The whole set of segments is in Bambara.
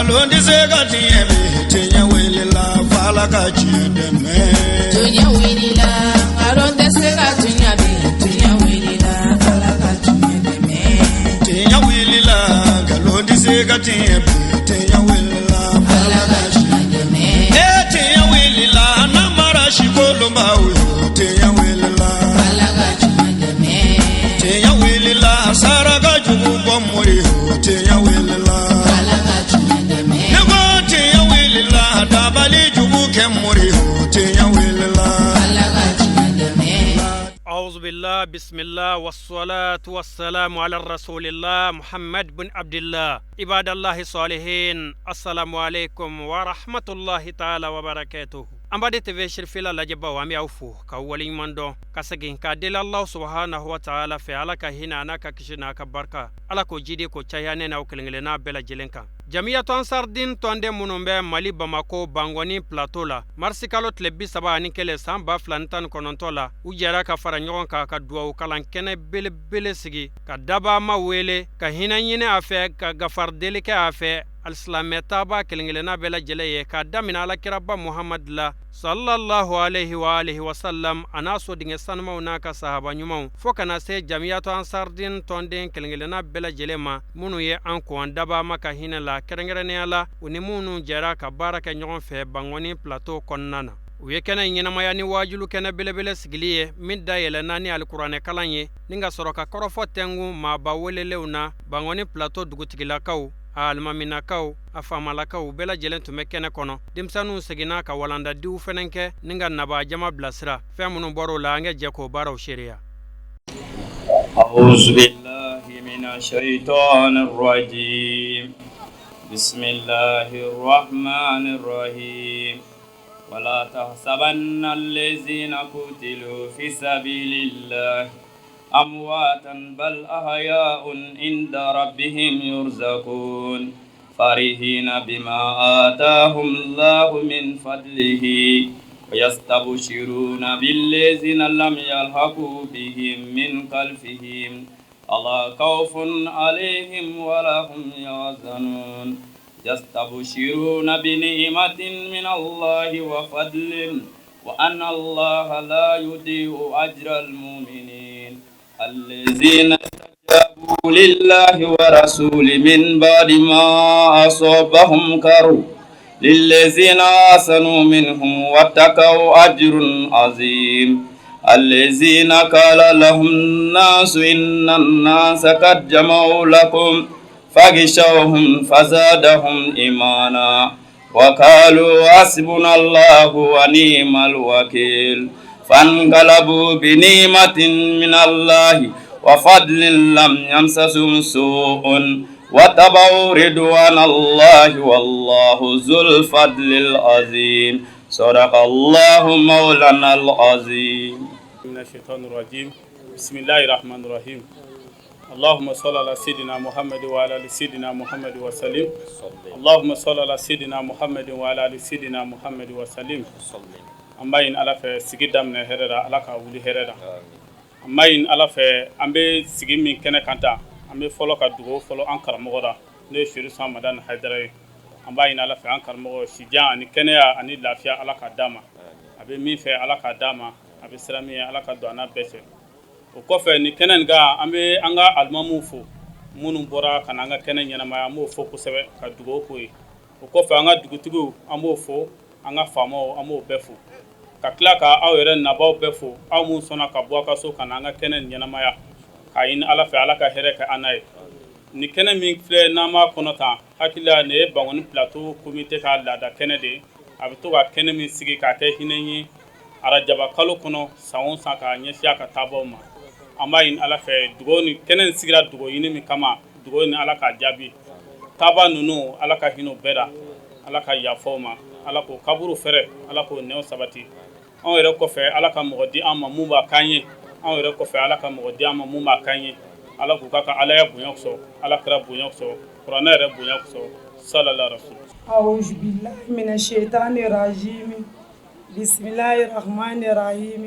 ngalon di se ka tiɲɛ bɛ tiɲɛ wele la fala ka tiɲɛ dɛmɛ. tiɲɛ wele la ngalon tɛ se ka tiɲɛ bɛ tiɲɛ wele la fala ka tiɲɛ dɛmɛ. tiɲɛ wele la ngalon di se ka tiɲɛ bɛ tiɲɛ wele la fala ka tiɲɛ dɛmɛ. tiɲɛ wele la namara si kolonba o ye tiɲɛ wele la fala ka tiɲɛ dɛmɛ. tiɲɛ wele la saraka jugu bɔ mori o tiɲɛ wele la. أعوذ بالله بسم الله والصلاة والسلام على رسول الله محمد بن عبد الله عباد الله الصالحين السلام عليكم ورحمة الله تعالى وبركاته أمبادي تفي شرفيلا لجبا وامي أوفو كاولي مندو كاسجين كادل الله سبحانه وتعالى في علاك هنا أنا ككشنا كبركة على كوجيدي كوتشايانين أو كلنجلنا بلا جلنكا جميع تنصر دين توندي منومبي مالي باماكو بانغوني بلاتولا مرسيكالو تلبي سبا نيكلي سامبا فلانتان كونونتولا وجارا كفر نيون كا دواو كالان كنه بل سيغي كدابا ما ويلي كهينا يني افي كغفر ديليك افي الاسلام تابا كلنجلنا بلا جليه كدامنا على كربا محمد لا صلى الله عليه واله وسلم انا سو دين سانما وناك صحابه نيمو فوكنا سي جميع تنصر دين توندين كلنجلنا بلا جليما منو يه انكو دابا ما كهينا لا كرنگرنيا لا ونمونو جرا كبارك نيون في بانغوني بلاتو كونانا ويكنا ينما ni wajulu kena belebele sigiliye min da yele nani alqur'ane kalanye ninga soroka korofo tengu ma ba weleleuna bangoni plateau dugutigila kaw almamina kaw afamala kaw bela jelen tume kene kono dimsanu sigina ka walanda diu fenenke ninga naba jama blasira femunu boro la nge jeko baraw sheria أعوذ بالله من الشيطان الرجيم بسم الله الرحمن الرحيم ولا تحسبن الذين قتلوا في سبيل الله أمواتا بل أحياء عند ربهم يرزقون فرحين بما آتاهم الله من فضله ويستبشرون بالذين لم يلحقوا بهم من خلفهم ألا خوف عليهم ولا هم يحزنون يستبشرون بنعمة من الله وفضل وأن الله لا يضيع أجر المؤمنين الذين استجابوا لله ورسول من بعد ما أصابهم كرب للذين آسنوا منهم واتقوا أجر عظيم الذين قال لهم الناس إن الناس قد جمعوا لكم فغشوهم فزادهم إيمانا وقالوا حسبنا الله ونعم الوكيل فانقلبوا بنعمة من الله وفضل لم يمسسهم سوء واتبعوا رضوان الله والله ذو الفضل العظيم صدق الله مولانا العظيم من الشيطان الرجيم بسم الله الرحمن الرحيم اللهم صل على سيدنا محمد وعلى ال سيدنا محمد وسلم اللهم صل على سيدنا محمد وعلى ال سيدنا محمد وسلم أما إن على في سجدة من هردا على كأولي هردا أما إن على في أمبي سجد من كنا كنتا أمبي فلو كدوغو فلو أنكر مغدا نشير سامدان حيدري أما إن على في أنكر مغدا شجاع أن كنا أن لافيا على كداما أبي مين في على كداما أبي سلامي على كدوانا بيسل o kɔfɛ ni kɛnɛ ga an bɛ an ka alimamu fo minnu bɔra ka na an ka kɛnɛ ɲɛnamaya an b'o fo kosɛbɛ ka dugawu k'o ye o kɔfɛ an ka dugutigiw an b'o fo an ka faamaw an b'o bɛɛ fo ka tila ka aw yɛrɛ nabaw bɛɛ fo aw mun sɔnna ka bɔ a ka so ka na an ka kɛnɛ ɲɛnamaya k'a ɲini ala fɛ ala ka hɛrɛ kɛ an n'a ye ni kɛnɛ min filɛ n'an b'a kɔnɔ tan hakili la nin ye bangoni plateau comité ka laada kɛnɛ de ye a bɛ to ka kɛnɛ min sigi k'a kɛ hinɛ ye arajaba kalo kɔnɔ san o san k'a ɲɛsin a ka taabaw ma an b'a ɲini ala fɛ dugawu ni kɛnɛ in sigira dugawu ɲini min kama dugawu ni ala k'a jaabi taaba ninnu ala ka hinɛ u bɛɛ la ala ka yafaw ma ala k'o kaburu fɛrɛ ala k'o nɛɛw sabati anw yɛrɛ kɔfɛ ala ka mɔgɔ di an ma mun b'a kan ye anw yɛrɛ kɔfɛ ala ka mɔgɔ di an ma mun b'a kan ye ala k'u ka alaya bonya sɔrɔ ala kɛra bonya sɔrɔ kuranɛ yɛrɛ bonya sɔrɔ sallallahu alaihi wasallam أعوذ بالله من الشيطان الرجيم بسم الله الرحمن الرحيم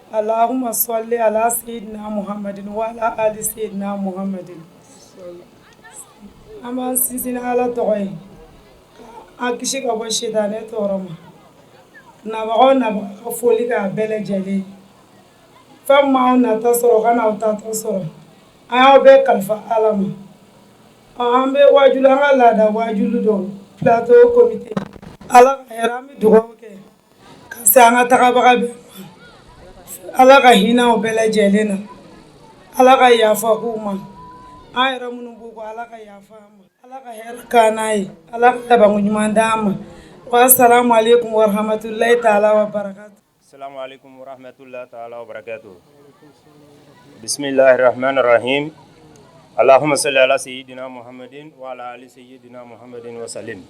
اللهم صل على سيدنا محمد وعلى آل سيدنا محمد أما سيدنا على توي an kisi ka bɔ sitanɛ tɔɔrɔ ma nabagaw nabaga ka foli k'a bɛɛ lajɛlen fɛn min m'aw nata sɔrɔ ka n'aw tatɔ sɔrɔ an y'aw bɛɛ kalifa Ala ma an bɛ wajulu an ka laada wajulu dɔn plateau comité Ala ka hɛrɛ an bɛ dugawu kɛ ka se an ka tagabaga bɛɛ ma Ala ka hinɛ aw bɛɛ lajɛlen na Ala ka yafa k'u ma an yɛrɛ minnu b'u kɔ Ala ka yafa an ma Ala ka hɛrɛ k'an n'a ye Ala ka labanko ɲuman d'an ma wa assalamu alaikum wa rahmatulahi ta'ala wa barakatuh. Assalamu alaikum wa rahmatullahi ta'ala wa barakatuh. Bismillahir rahmanir rahim. Allahumma salli ala sayyidina Muhammadin wa ala ali sayyidina Muhammadin wa sallim.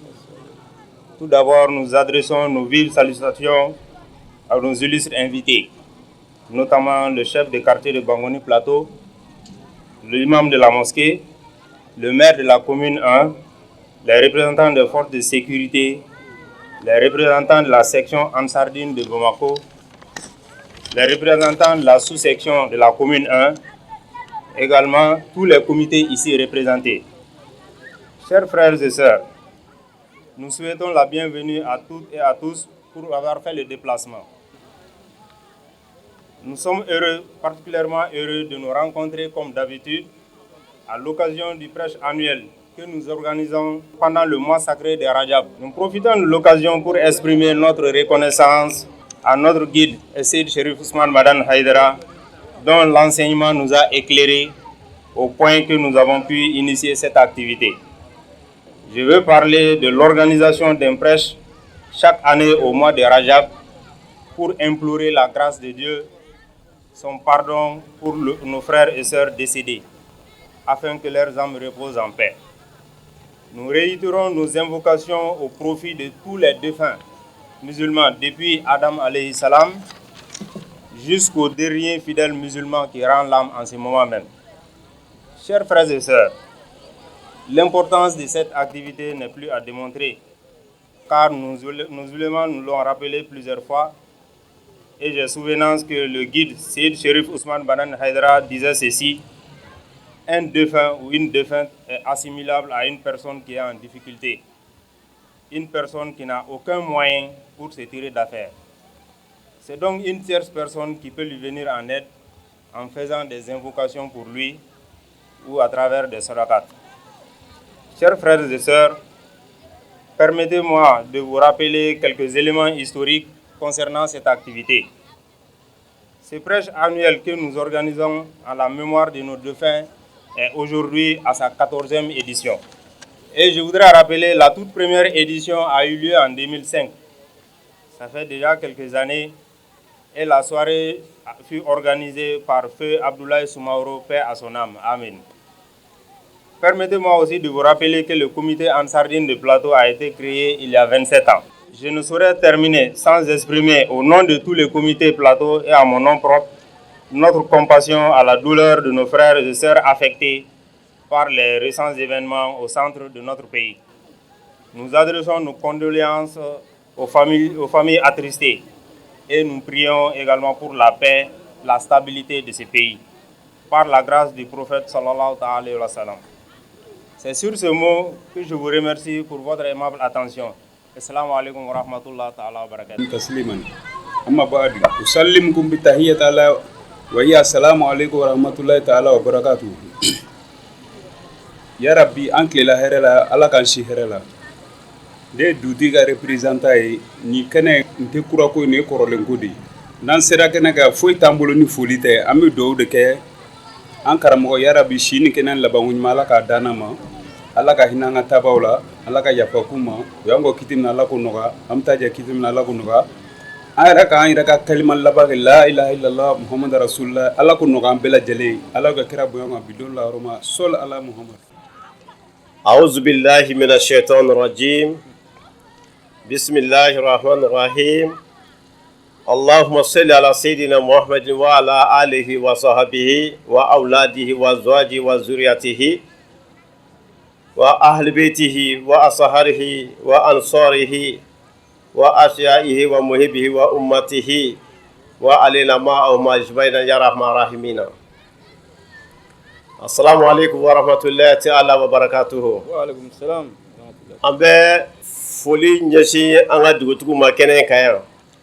Tout d'abord, nous adressons nos vives salutations à nos illustres invités, notamment le chef de quartier de Bangoni Plateau, l'imam de la mosquée, le maire de la commune 1, les représentants des forces de sécurité, les représentants de la section Ansardine de Bamako, les représentants de la sous-section de la commune 1, également tous les comités ici représentés. Chers frères et sœurs, nous souhaitons la bienvenue à toutes et à tous pour avoir fait le déplacement. Nous sommes heureux, particulièrement heureux de nous rencontrer comme d'habitude à l'occasion du prêche annuel que nous organisons pendant le mois sacré de Rajab. Nous profitons de l'occasion pour exprimer notre reconnaissance à notre guide, Seyd Cherif Ousmane Madane Haïdara, dont l'enseignement nous a éclairés au point que nous avons pu initier cette activité. Je veux parler de l'organisation d'un prêche chaque année au mois de Rajab pour implorer la grâce de Dieu, son pardon pour nos frères et sœurs décédés, afin que leurs âmes reposent en paix. Nous réitérons nos invocations au profit de tous les défunts musulmans, depuis Adam alayhi salam jusqu'au dernier fidèle musulman qui rend l'âme en ce moment même. Chers frères et sœurs, l'importance de cette activité n'est plus à démontrer, car nos ulémas nous l'ont rappelé plusieurs fois, et j'ai souvenance que le guide Seyd Cherif Ousmane Madane Haïdara disait ceci: un défunt ou une défunte est assimilable à une personne qui est en difficulté, une personne qui n'a aucun moyen pour se tirer d'affaire. C'est donc une tierce personne qui peut lui venir en aide en faisant des invocations pour lui ou à travers des sadaqat. Chers frères et sœurs, permettez-moi de vous rappeler quelques éléments historiques concernant cette activité. Ce prêche annuel que nous organisons en la mémoire de nos défunts est aujourd'hui à sa 14e édition. Et je voudrais rappeler, la toute première édition a eu lieu en 2005. Ça fait déjà quelques années. Et la soirée fut organisée par Feu Abdoulaye Soumaoro, paix à son âme. Amen. Permettez-moi aussi de vous rappeler que le comité Ansardine de Plateau a été créé il y a 27 ans. Je ne saurais terminer sans exprimer au nom de tous les comités Plateau et à mon nom propre notre compassion à la douleur de nos frères et sœurs affectés par les récents événements au centre de notre pays. Nous adressons nos condoléances aux familles attristées et nous prions également pour la paix, la stabilité de ce pays, par la grâce du prophète sallallahu alayhi wa sallam. C'est sur ce mot que je vous remercie pour votre aimable attention. Assalamu alaikum wa rahmatullahi ta'ala wa barakatuh. Tasliman. Amma ba'du. Usallimukum bi tahiyyati ala wa hiya assalamu alaikum wa rahmatullahi ta'ala wa barakatuh. Ya Rabbi, an kilela hɛrɛ la, Ala k'an si hɛrɛ la. Ne ye dugutigi ka représentant ye, nin kɛnɛ n tɛ kura ko ye, nin ye kɔrɔlen ko de ye. N'an sera kɛnɛ kan, foyi t'an bolo ni foli tɛ, an bɛ dugawu de kɛ an karamɔgɔ ya Rabbi, si ni kɛnɛ labanko ɲuman Ala k'a d'an ma, Ala ka hinɛ an ka tabaw la, Ala ka yafa k'u ma, o y'an kɔ kiti min na Ala k'o nɔgɔya, an bɛ taa jɛ kiti min na Ala k'o nɔgɔya. An yɛrɛ k'an yɛrɛ ka kalima laban kɛ la ilaha illallah Muhammadu rasulullah, Ala k'o nɔgɔya an bɛɛ lajɛlen ye, Ala ka kira bonya ma bi don la yɔrɔ ma, sol ala Muhammad. أعوذ بالله من الشيطان الرجيم بسم الله الرحمن الرحيم اللهم صل على سيدنا محمد وعلى آله وصحبه وأولاده وأزواجه وذريته وأهل بيته وأصهاره وأنصاره وأشيائه ومحبه وأمته وعلينا معهم أجمعين يا رحمن الراحمين. Assalamu alaikum wa rahmatullahi ta'ala wa barakatuhu. Wa alaikum salam. An bɛ foli ɲɛsin an ka dugutigiw ma kɛnɛ ka yan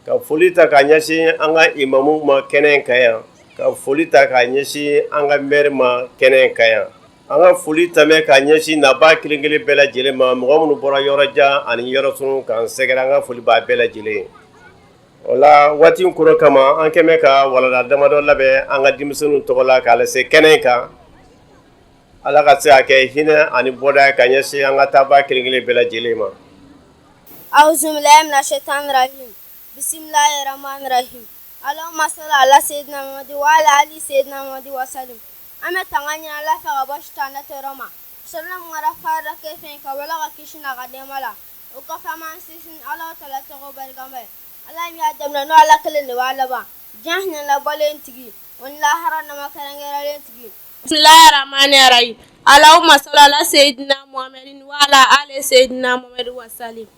ka foli ta ka ɲɛsin an ka imamuw ma kɛnɛ ka yan ka foli ta ka ɲɛsin an ka maire ma kɛnɛ ka yan an ka foli tɛmɛ ka ɲɛsin naba kelen-kelen bɛɛ lajɛlen ma mɔgɔ minnu bɔra yɔrɔ jan ani yɔrɔ sunu k'an sɛgɛrɛ an ka foli b'a bɛɛ lajɛlen o la waati in kɔrɔ kama an kɛmɛ ka walanda damadɔ labɛn an ka denmisɛnninw tɔgɔ la k'a lase kɛnɛ kan ala ka se a kɛ hinɛ ani bɔda ka ɲɛsin an ka taaba kelen-kelen bɛɛ lajɛlen ma أعوذ بالله من الشيطان الرجيم بسم الله الرحمن الرحيم اللهم صل على سيدنا محمد وعلى آل سيدنا محمد وسلم أما تغني على فغبش تانا ترما سلام غرفار كيفين كولا كيشنا قديملا وكفى من سيسن الله تعالى تغبر جمال الله يعدمنا على كل نوال با جهنا لبلين تجي ولا هرنا ما كان غير تجي بسم الله الرحمن الرحيم اللهم صل على سيدنا محمد وعلى آل سيدنا محمد وسلم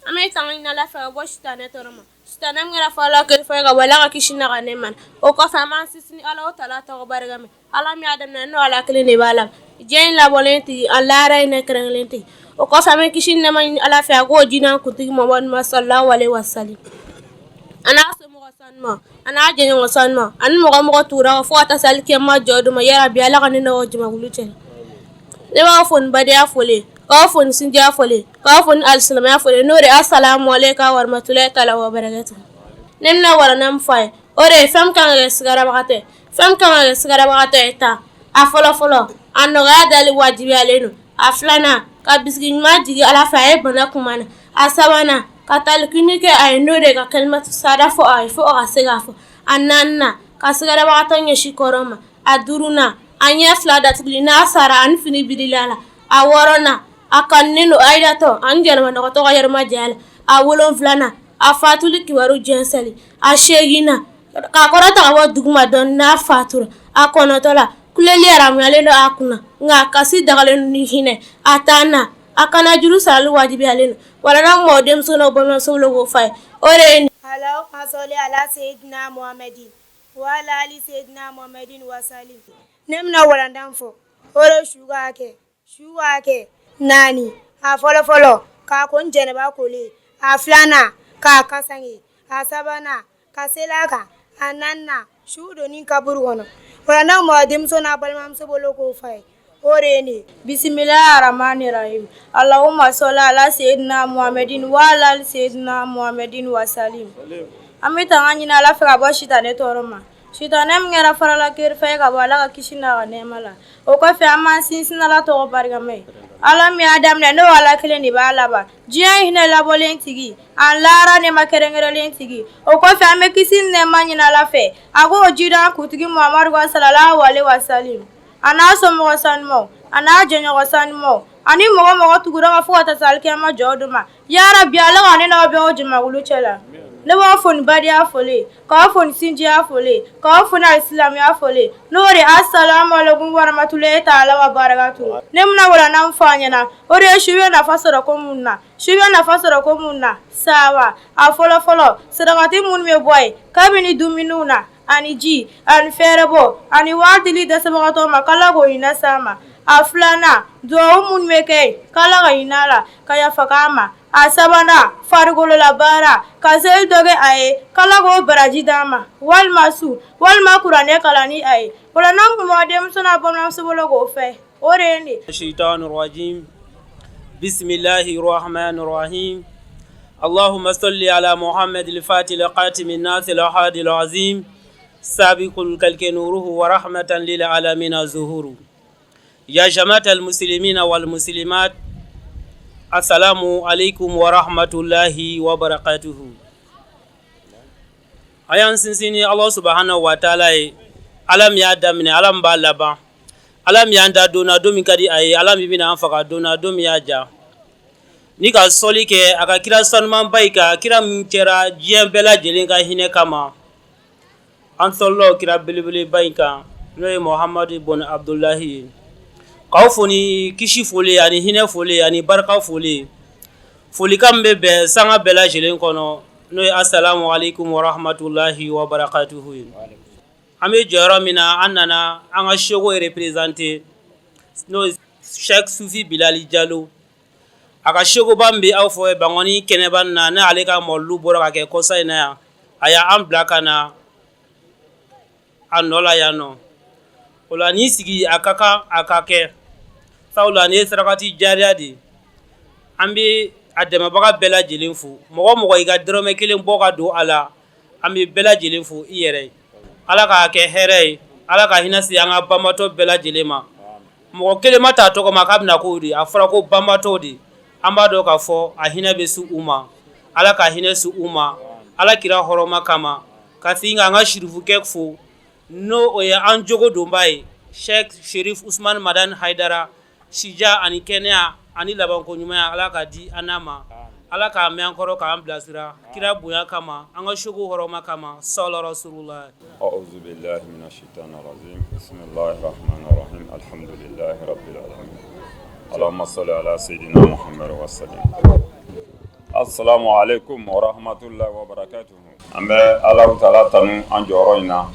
ame tangin na la fa bo shitane toroma shitane ngara fa la ke fa ga wala ka kishina ga neman o ko fa man sisni ala taala to bargame ala mi adam na no ala kele ne bala jein la bolenti ala ray ne krenglenti o ko fa me kishina man ala fa go jina kuntigi muhammad sallallahu alaihi wasallam ana asu mo sanma ana jenyo mo sanma an mo tura fo ta salke ma jodu ma yara bi ala kan no jima guluchen ne ba fon bade afole kafun sinja fole kafun al-salama fole nore assalamu alayka wa rahmatullahi ta'ala wa barakatuh nemna wala nam fay ore fam kan sigara bagate ta afolo anno ga dali wajibi aleno aflana ka bisgin majigi ala fae bana kumana asabana katal kunike ay nore ka kalmatu sadafo ay fo asegafo ananna ka sigara bagate nyeshi koroma aduruna anya flada tuglina sara an fini bidilala aworona akannino aidato anjelma no to yerma jala awolon flana afatuli kiwaru jenseli ashegina ka korata wa dugma don na fatura akonotola kuleli aram yaleno akuna nga kasi dagalen ni hine atana akana juru salu wajibi aleno wala na modem sono bono solo go fay ore ala salli ala sayyidina muhammadin wa ala ali sayyidina muhammadin wa salim nemna wala ndamfo ore shuga ke nani a folo ka kun jeneba kole a flana ka kasange a sabana ka selaka a nanna shudo ni kaburu wono wala mo dimso na balmam so bolo ko fay oreni bismillahir rahmanir rahim allahumma salli ala sayyidina muhammadin wa ala sayyidina muhammadin wa salim amita ngani na la fra boshita ne toroma shitane mngera farala kir fay ka wala ka kishina ga nemala o ko fe amma sinsina la to bargame ala mi adam ne no ala kile ni bala ba jiya hina la bolentigi an lara ne makerengere lentigi o ko fe ame kisin ne manyina la fe ago jida kutigi muhammad sallallahu alaihi wasallam ana so mo sanmo ana jenyo sanmo ani mo tugura ma fuata salke ma joduma ya rabbi ala ne no be o jima gulu chela ne wa fon badi afole ka fon sinji afole ka fon islam afole nore assalamu alaikum wa rahmatullahi ta'ala wa barakatuh nemna wala nan fanyana ore shuwe na fasara ko munna sawa afolo sadaqati mun me boy kabini duminuna ani ji ani ferebo ani wadili da sabaqato makala go ina sama aflana do mun meke kala ga inala kaya fakama asabana fargolo la bara kazel doge aye kala go baraji dama wal kurane kala ni aye wala nam mo dem sona bonam subolo go fe oreni shaitanir rajim bismillahir rahmanir rahim اللهم صل على محمد الفاتح القاتم الناس الهادي العظيم سابق الكلك نوره ورحمة للعالمين ظهوره يا جماعة المسلمين والمسلمات السلام عليكم ورحمة الله وبركاته ayan sinsini Allah subhanahu wa ta'ala alam ya damne alam balaba alam ya anda dona domi kadi ay alam bibina anfaka dona domi ya ja ni ka soli ke aka kira sanman baika kira mkera jien bela jelinga hine kama an sollo kira bilibili baika no Muhammad ibn Abdullahi kawfoni kishi foli ani hine foli ani barka foli kambe be sanga bela jelen kono no assalamu alaikum wa rahmatullahi wa barakatuh ame jara mina annana anga shogo representer no Sheikh Sufi Bilali Diallo a ka sekoba min bɛ aw fɔ Bangoni kɛnɛba na ne ale ka mɔlilu bɔra ka kɛ kɔsa in na yan a y'an bila ka na a nɔ la yan nɔ o la n'i sigi a ka kan a ka kɛ sabula nin ye sarakati jariya de an bɛ a dɛmɛbaga bɛɛ lajɛlen fo mɔgɔ mɔgɔ i ka dɔrɔmɛ kelen bɔ ka don a la an bɛ bɛɛ lajɛlen fo i yɛrɛ ye ala k'a kɛ hɛrɛ ye ala ka hinɛ se an ka banbatɔ bɛɛ lajɛlen ma mɔgɔ kelen ma t'a tɔgɔ ma k'a bɛna k'o de a fɔra ko banbatɔw de an b'a dɔn k'a fɔ a hinɛ bɛ se u ma ala ka hinɛ se u ma ala kira hɔrɔma kama ka segin ka an ka sirifukɛ fo n'o o ye an jogo donba ye Sheikh Sherif Usman Madan Haidara sija ani kɛnɛya ani labanko ɲumanya ala ka di an n'a ma ala k'a mɛn an kɔrɔ k'an bilasira kira bonya kama an ka jogo hɔrɔma kama sallallahu rasulullah a'udhu billahi minash shaitanir rajim bismillahir rahmanir rahim alhamdulillahi rabbil alamin allahumma salli ala sayidina muhammad wa sallim assalamu alaikum wa rahmatullahi wa barakatuh an bɛ Allahu taala tanu an jɔyɔrɔ in na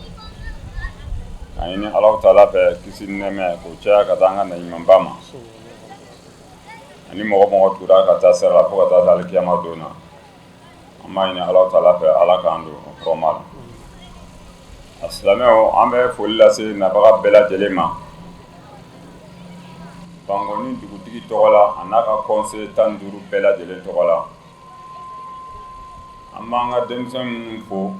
a ɲini Allahu taala fɛ kisi ni nɛɛmɛ k'o caya ka taa an ka naɲumanba ma ani mɔgɔ mɔgɔ tura ka taa sira la fo ka taa alikiyama don na an b'a ɲini Allahu taala fɛ ala k'an don o kɔrɔma la a silamɛw an bɛ foli lase nabaga bɛɛ lajɛlen ma Bangoni dugutigi tɔgɔ la a n'a ka conseil 15 bɛɛ lajɛlen tɔgɔ la an b'an ka denmisɛn minnu fo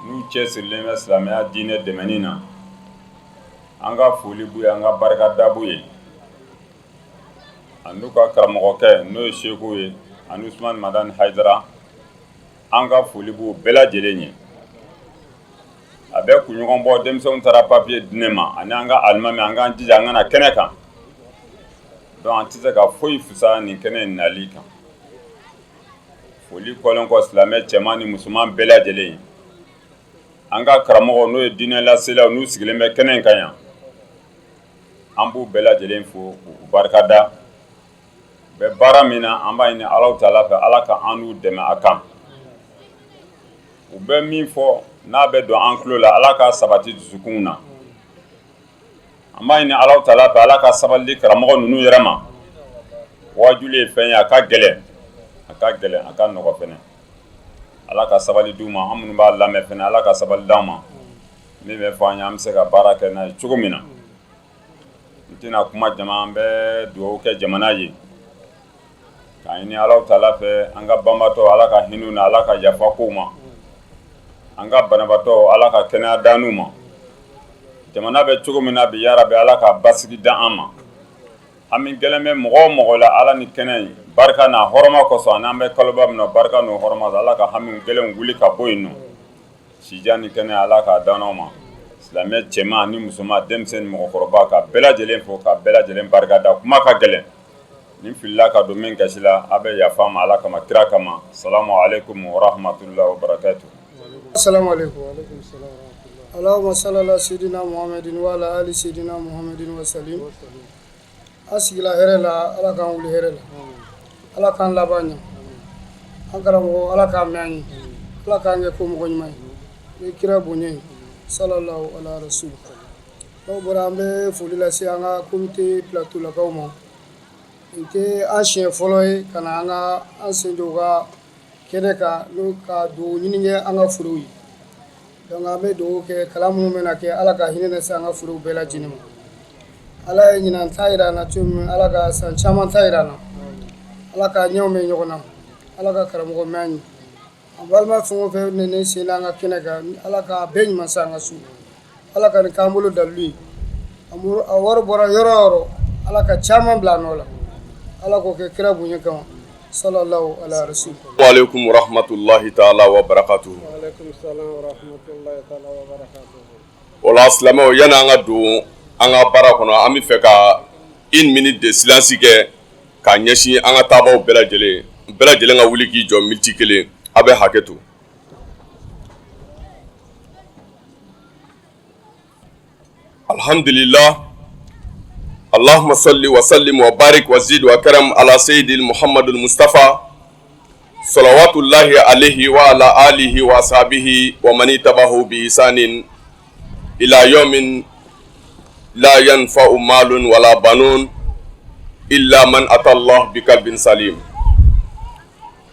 n'u cɛsirilen bɛ silamɛya diinɛ dɛmɛni na an ka foli b'u ye an ka barika da b'u ye an'u ka karamɔgɔkɛ n'o ye Sheku ye ani Usman Madan Haidara an ka foli b'u bɛɛ lajɛlen ye a bɛ kunɲɔgɔn bɔ denmisɛnw taara papiye di ne ma ani an ka alimami an k'an jija an kana kɛnɛ kan donc an tɛ se ka foyi fisa nin kɛnɛ in nali kan foli kɔlen kɔ silamɛ cɛman ni musoman bɛɛ lajɛlen ye an ka karamɔgɔ n'o ye diinɛ laselaw n'u sigilen bɛ kɛnɛ in kan yan an b'u bɛɛ lajɛlen fo k'u barikada bɛ baara min na an b'a ɲini Alahu taala fɛ ala ka an n'u dɛmɛ a kan u bɛ min fɔ n'a bɛ don an tulo la ala ka sabati dusukun na an b'a ɲini Alahu taala fɛ ala ka sabali di karamɔgɔ ninnu yɛrɛ ma wajuli ye fɛn ye a ka gɛlɛn a ka nɔgɔ fɛnɛ ala ka sabali d'u ma an minnu b'a lamɛn fɛnɛ ala ka sabali d'an ma min bɛ fɔ an ye an bɛ se ka baara kɛ n'a ye cogo min na n tɛna kuma jama an bɛ dugawu kɛ jamana ye k'a ɲini Alahu taala fɛ an ka banbatɔ ala ka hinɛ na ala ka yafa k'u ma an ka banabatɔ ala ka kɛnɛya d'an n'u ma jamana bɛ cogo min na bi yarabi ala ka basigi d'an ma an min gɛlɛn bɛ mɔgɔ o mɔgɔ la ala ni kɛnɛ in barika n'a hɔrɔma kosɔn ani an bɛ kaloba min na barika n'o hɔrɔma ala ka hami gɛlɛn wuli ka bɔ yen nɔ sija ni kɛnɛ ala k'a dan aw ma silamɛ cɛman ni musoman denmisɛn ni mɔgɔkɔrɔba ka bɛɛ lajɛlen fo ka bɛɛ lajɛlen barika da kuma ka gɛlɛn nin filila ka don min gasi la a bɛ yafa ma ala kama kira kama salamu alaikum wa rahmatullahi wa barakatuh assalamu alaikum wa alaikum salam wa rahmatullah allahumma salli ala sayidina muhammadin wa ala ali sayidina muhammadin wa sallim an sigila hɛrɛ la ala k'an wuli hɛrɛ la ala k'an laban ɲɛ an karamɔgɔ ala k'an mɛn an ye ala k'an kɛ ko mɔgɔ ɲuman ye ni kira bonya ye sallallahu ala rasul n'o bɔra an bɛ foli lase an ka komite plateau lakaw ma nin tɛ an siɲɛ fɔlɔ ye ka na an sen don u ka kɛnɛ kan n'o ka dugawu ɲini kɛ an ka forow ye donc an bɛ dugawu kɛ kalan minnu bɛna kɛ ala ka hinɛ lase an ka forow bɛɛ lajɛlen ma ala ye ɲinan ta yira an na cogo min ala ka san caman ta yira an na ala ka ɲɛw mɛn ɲɔgɔn na ala ka karamɔgɔ mɛn an ye an balima fɛn o fɛn ne sen an ka kɛnɛ kan ala ka bɛɛ ɲuman sa an ka so ala ka nin k'an bolo dalilu ye a wari bɔra yɔrɔ o yɔrɔ ala ka caman bila a nɔ la ala k'o kɛ kira bonya kama sallallahu ala rasul wa alaikum rahmatullahi ta'ala wa barakatuh wa alaikum salam wa rahmatullahi ta'ala wa barakatuh wala silamɛw yani an ka don an ka baara kɔnɔ an bɛ fɛ ka 1 minute de silence kɛ ka ɲɛsin an ka taabaw bɛɛ lajɛlen ka wuli k'i jɔ miniti 1 a bɛ hakɛ to alhamdulillah اللهم صل وسلم وبارك وزد وكرم على سيد محمد المصطفى صلوات الله عليه وعلى آله وصحبه ومن تبعه بإحسان إلى يوم لا ينفع مال ولا بنون إلا من أتى الله بقلب سليم.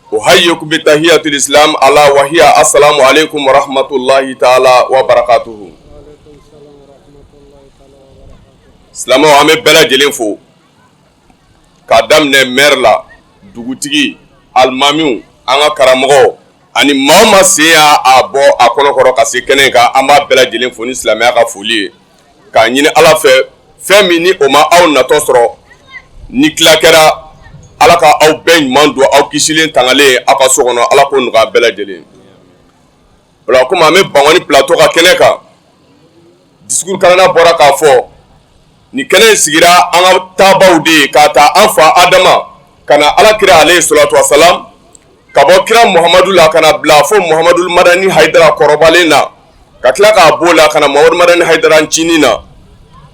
أحييكم بتحية الإسلام على وهي السلام عليكم ورحمة الله تعالى وبركاته. Silamɛ an bɛ bɛɛ lajɛlen fo k'a daminɛ maire la dugutigi alimamiw an ka karamɔgɔ ani maa o maa sen y'a bɔ a kɔnɔkɔrɔ ka se kɛnɛ kan an b'a bɛɛ lajɛlen fo ni silamɛya ka foli ye k'a ɲini Ala fɛ fɛn min ni o ma aw natɔ sɔrɔ ni tila kɛra Ala ka aw bɛɛ ɲuman don aw kisilen tangalen aw ka so kɔnɔ Ala k'o nɔgɔya bɛɛ lajɛlen. O la komi an bɛ Bangoni plateau ka kɛnɛ kan discours kalana bɔra k'a fɔ ni kɛnɛ sigira an ka taabaw de ye k'a ta an fa Adama ka na Alakira alehi salatu wasalam ka bɔ kira Muhamadu la ka na bila fo Muhamadu Madani Hayidara kɔrɔbalen na ka tila k'a b'o la ka na Muhamadu Madani Hayidara ncinin na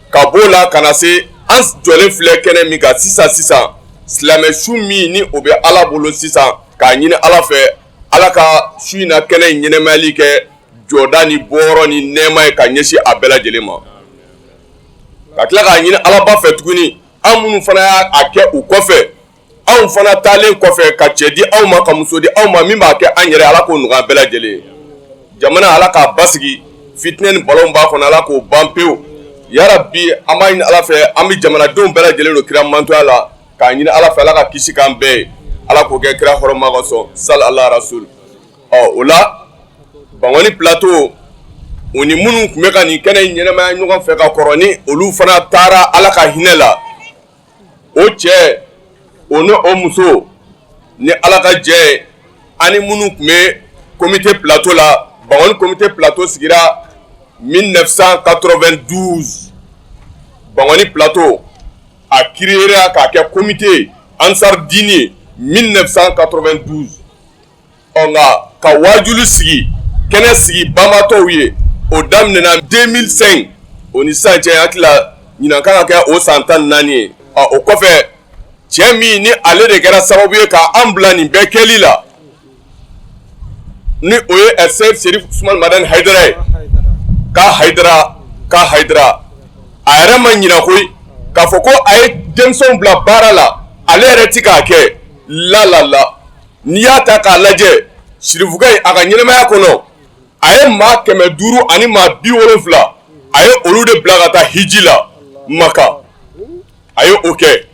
ka b'o la ka na se an jɔlen filɛ kɛnɛ min kan sisan silamɛ su min ni o bɛ Ala bolo sisan k'a ɲini Ala fɛ Ala ka su in na kɛnɛ in ɲɛnɛmayali kɛ jɔda ni bɔyɔrɔ ni nɛɛma ye ka ɲɛsin a bɛɛ lajɛlen ma. Ka tila k'a ɲini Alaba fɛ tuguni an minnu fana y'a kɛ u kɔfɛ anw fana taalen kɔfɛ ka cɛ di aw ma ka muso di aw ma min b'a kɛ an yɛrɛ Ala k'o nɔgɔya bɛɛ lajɛlen. Jamana Ala k'a basigi fitinɛ ni balawu b'a kɔnɔ Ala k'o ban pewu. Yarabi an b'a ɲini Ala fɛ an bɛ jamanadenw bɛɛ lajɛlen don kira mantoya la k'a ɲini Ala fɛ Ala ka kisi k'an bɛɛ ye Ala k'o kɛ kira hɔrɔnma ka sɔn sali Ala rasul. O la Bangoni plateau o ni minnu tun bɛ ka nin kɛnɛ in ɲɛnɛmaya ɲɔgɔn fɛ ka kɔrɔ ni olu fana taara Ala ka hinɛ la o cɛ o ni o muso ni Ala ka jɛ ye ani minnu tun bɛ comité plateau la Bangoni comité plateau sigira 1992 Bangoni plateau a créé k'a kɛ comité Ansar Dine 1992 nka ka wajulu sigi kɛnɛ sigi banbatɔw ye o daminɛna 2005 o ni sisan cɛ hakili la ɲinan kan ka kɛ o san 14 ye o kɔfɛ cɛ min ni ale de kɛra sababu ye k'an bila nin bɛɛ kɛli la ni o ye Seyid Serif Usman Madani Hayidara ye k'a Hayidara a yɛrɛ ma ɲinan koyi k'a fɔ ko a ye denmisɛnw bila baara la ale yɛrɛ ti k'a kɛ la n'i y'a ta k'a lajɛ Serifuka in a ka ɲɛnɛmaya kɔnɔ a ye maa 500 ani maa 70 a ye olu de bila ka taa hiji la Maka a ye o kɛ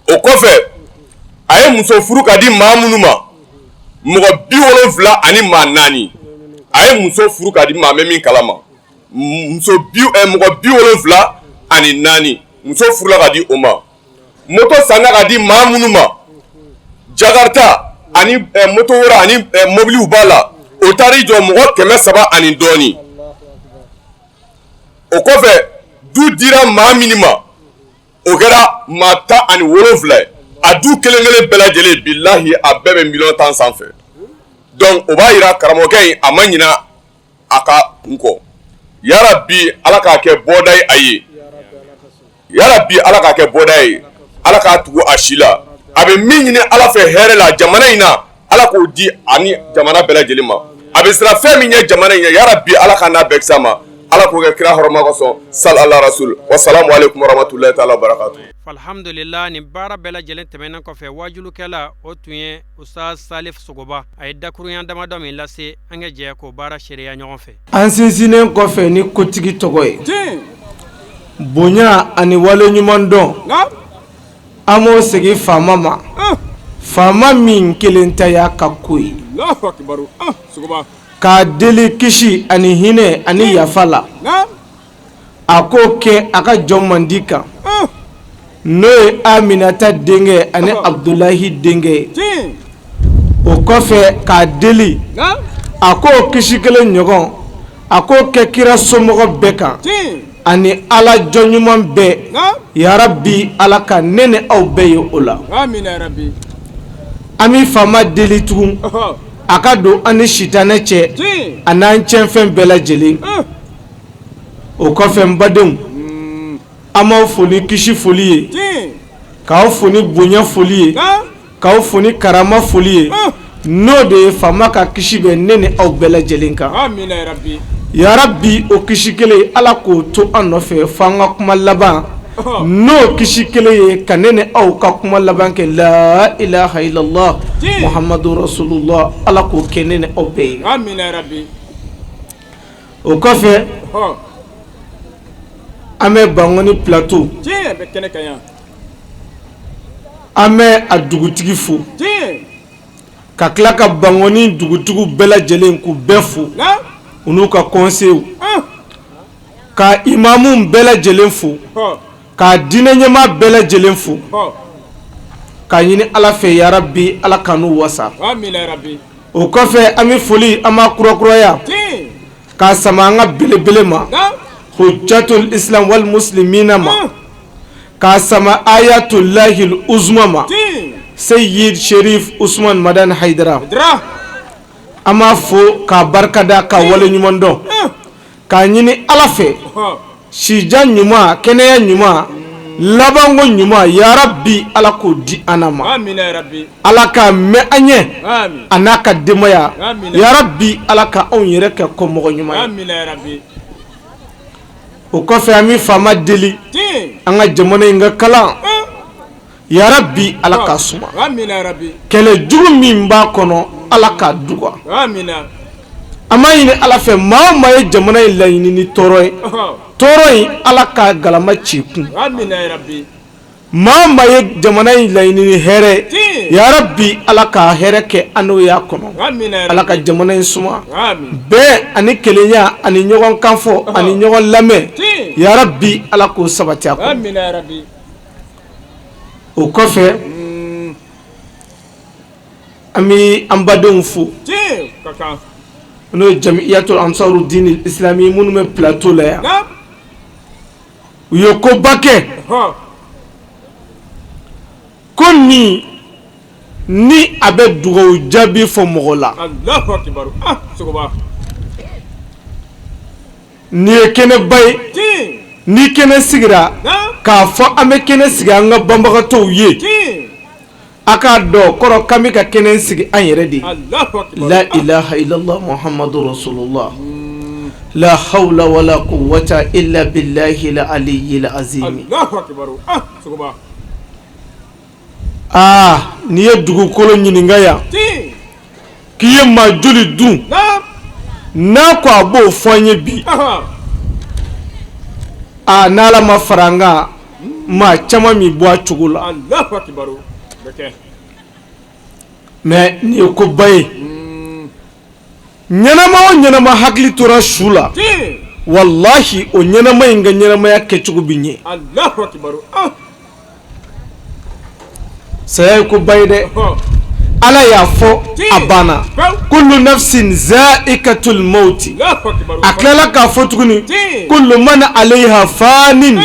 o kɔfɛ a ye muso furu ka di maa minnu ma mɔgɔ 70 ani maa 4 a ye muso furu ka di maa bɛ min kalama mɔgɔ 70 ani 4 muso furula ka di o ma moto sanna ka di maa minnu ma Jakarta ani moto wɛrɛ ani mobiliw b'a la o taar'i jɔ mɔgɔ 300 ani dɔɔni o kɔfɛ du dira maa min ma o kɛra maa 17 a du kelen bɛɛ lajɛlen bilahi a bɛɛ bɛ miliyɔn 10 sanfɛ donc o b'a jira karamɔgɔkɛ in a ma ɲina a ka kun kɔ yarabi Ala k'a kɛ bɔda ye a ye yarabi Ala k'a kɛ bɔda ye Ala k'a tugu a si la a bɛ min ɲini Ala fɛ hɛrɛ la jamana in na Ala k'o di ani jamana bɛɛ lajɛlen ma a bɛ siran fɛn min ɲɛ jamana in ɲɛ yarabi Ala ka n'a bɛɛ kisi a ma Ala k'o kɛ kira hɔrɔnma ka sɔn sali Ala rasul wasalamu aleykum warahmatulahi taala wabarakatuh. Alhamdulillah nin baara bɛɛ lajɛlen tɛmɛnen kɔfɛ wajulukɛla o tun ye Ustaz Salif Sogoba a ye dakuruɲa damadɔ min lase an ka jɛ k'o baara seereya ɲɔgɔn fɛ. An sinsinnen kɔfɛ ni kotigi tɔgɔ ye bonya ani wale ɲuman dɔn an b'o segin faama ma faama min kelen taya ka ko ye k'a deli kisi ani hinɛ ani yafa la a k'o kɛ a ka jɔn mandi kan n'o ye Aminata denkɛ ani Abdulahi denkɛ ye o kɔfɛ k'a deli a k'o kisi kelen ɲɔgɔn a k'o kɛ kira somɔgɔ bɛɛ kan ani Ala jɔn ɲuman bɛɛ yarabi Ala ka ne ni aw bɛɛ ye o la an bɛ faama deli tugun a ka don an ni sitanɛ cɛ a n'an cɛnfɛn bɛɛ lajɛlen o kɔfɛ n badenw an b'aw foni kisi foli ye k'aw foni bonya foli ye k'aw foni karama foli ye n'o de ye faama ka kisi bɛ ne ni aw bɛɛ lajɛlen kan yarabi o kisi kelen Ala k'o to an nɔfɛ f'an ka kuma laban n'o kisi kelen ye ka ne ni aw ka kuma laban kɛ la ilaha illallah muhammadu rasulullah ala k'o kɛ ne ni aw bɛɛ ye amina ya rabbi o kɔfɛ an bɛ Bangoni plateau tiɲɛ bɛ kɛnɛ kan yan an bɛ a dugutigi fo ka tila ka Bangoni dugutigiw bɛɛ lajɛlen k'u bɛɛ fo u n'u ka conseil ka imamu bɛɛ lajɛlen fo ka diinɛ ɲɛmaa bɛɛ lajɛlen fo ka ɲini ala fɛ ya rabbi ala ka n'u wasa amina ya rabbi o kɔfɛ an bɛ foli an b'a kurakuraya k'a sama an ka belebele ma hujjatul islam wal muslimina ma k'a sama ayatullahil uzma ma sayyid sherif usman madan haidara an b'a fo k'a barikada k'a wale ɲuman dɔn k'a ɲini ala fɛ sijan ɲuman kɛnɛya ɲuman labanko ɲuman ya rabbi ala k'o di an ma amina ya rabbi ala k'a mɛn an ɲɛ a n'a ka denbaya ya rabbi ala ka anw yɛrɛ kɛ kɔmɔgɔ ɲuman ye amina ya rabbi o kɔfɛ an bɛ faama deli an ka jamana in ka kalan ya rabbi ala k'a suma amina ya rabbi kɛlɛ jugu min b'a kɔnɔ ala k'a duga amina an b'a ɲini ala fɛ maa o maa ye jamana in laɲini ni tɔɔrɔ ye tɔɔrɔ in ala k'a galama ci kun amina ya rabbi maa o maa ye jamana in laɲini ni hɛrɛ ya rabbi ala k'a hɛrɛ kɛ an n'o y'a kɔnɔ amina ya ala ka jamana in suma bɛn ani kelenya ani ɲɔgɔn kanfɔ ani ɲɔgɔn lamɛn ya rabbi ala k'o sabati a kɔnɔ amina ya rabbi o kɔfɛ an bɛ an badenw fo n'o ye jamiyatul ansaru dini islami minnu bɛ plateau la yan u ye koba kɛ ko ni a bɛ dugawu jaabi fɔ mɔgɔ la Allahu akbar sogoba ni ye kɛnɛba ye ni kɛnɛ sigira k'a fɔ an bɛ kɛnɛ sigi an ka banbagatɔw ye a k'a dɔn kɔrɔ k'an bɛ ka kɛnɛ sigi an yɛrɛ de la ilaha illallah muhammadu rasulullah la hawla wala quwwata illa billahi la aliyyil azim Allahu akbar sogoba ni ye dugukolo ɲininka yan k'i ye maa joli dun n'a ko a b'o fɔ an ye bi n'ala ma fara an kan maa caman mi bɔ a cogo la Allahu akbar mais nin ye koba ye ɲɛnama o ɲɛnama hakili tora su la wallahi o ɲɛnama in ka ɲɛnamaya kɛcogo bi ɲɛ Allahu akbar saya ye koba ye dɛ ala y'a fɔ a banna kullu nafsin za'ikatul mauti a tilala k'a fɔ tuguni kullu man alayha fanin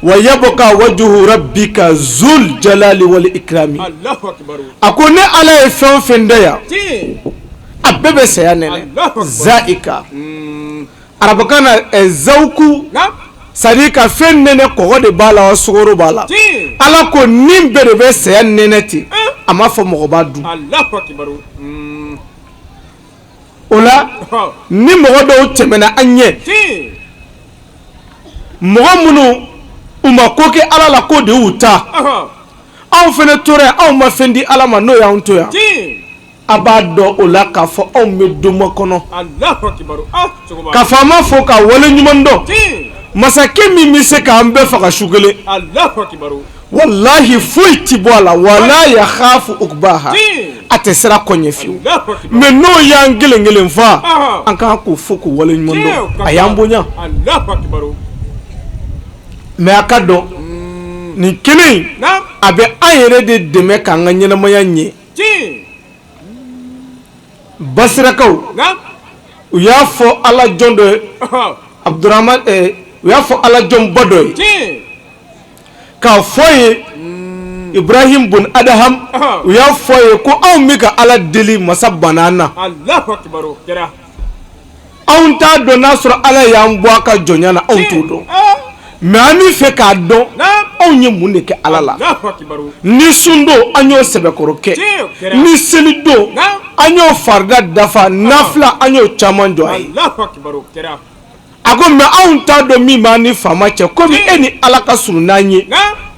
wa yabqa wajhu rabbika zul jalali wal ikrami a ko ne ala ye fɛn o fɛn da yan a bɛɛ bɛ saya nɛnɛ za'ika arabukan na zawku c'est-à-dire ka fɛn nɛnɛ kɔgɔ de b'a la wa sukaro b'a la ala ko nin bɛɛ de bɛ saya nɛnɛ ten a ma fɔ mɔgɔ b'a dun o la ni mɔgɔ dɔw tɛmɛna an ɲɛ mɔgɔ minnu u ma ko kɛ ala la ko de y'u ta anw fana tora yan anw ma fɛn di ala ma n'o y'anw to yan a b'a dɔn o la k'a fɔ anw bɛ donma kɔnɔ ka faama fo ka wale ɲuman dɔn masakɛ min bɛ se k'an bɛɛ faga su kelen wallahi foyi ti bɔ a la wala yakhafu ukbaha a tɛ sera kɔɲɛ fiyewu mais n'o y'an kelen kelen fa an kan k'o fɔ k'o wale ɲuman dɔn a y'an bonya mais a ka dɔn nin kɛnɛ in a bɛ an yɛrɛ de dɛmɛ k'an ka ɲɛnamaya ɲɛ basirakaw u y'a fɔ ala jɔn dɔ ye abdurrahman u y'a fɔ ala jɔn ba dɔ ye k'a fɔ ye ibrahim bun adaham u y'a fɔ ye ko anw bɛ ka ala deli masa banan na anw t'a dɔn n'a sɔrɔ ala y'an bɔ a ka jɔnya na anw t'o dɔn mais an bɛ fɛ k'a dɔn anw ye mun de kɛ ala la ni sun don an y'o sɛbɛkɔrɔ kɛ ni seli don an y'o farida dafa nafila an y'o caman jɔ a ye ako me anw t'a dɔn min b'an ni faama cɛ komi e ni ala ka surun n'an ye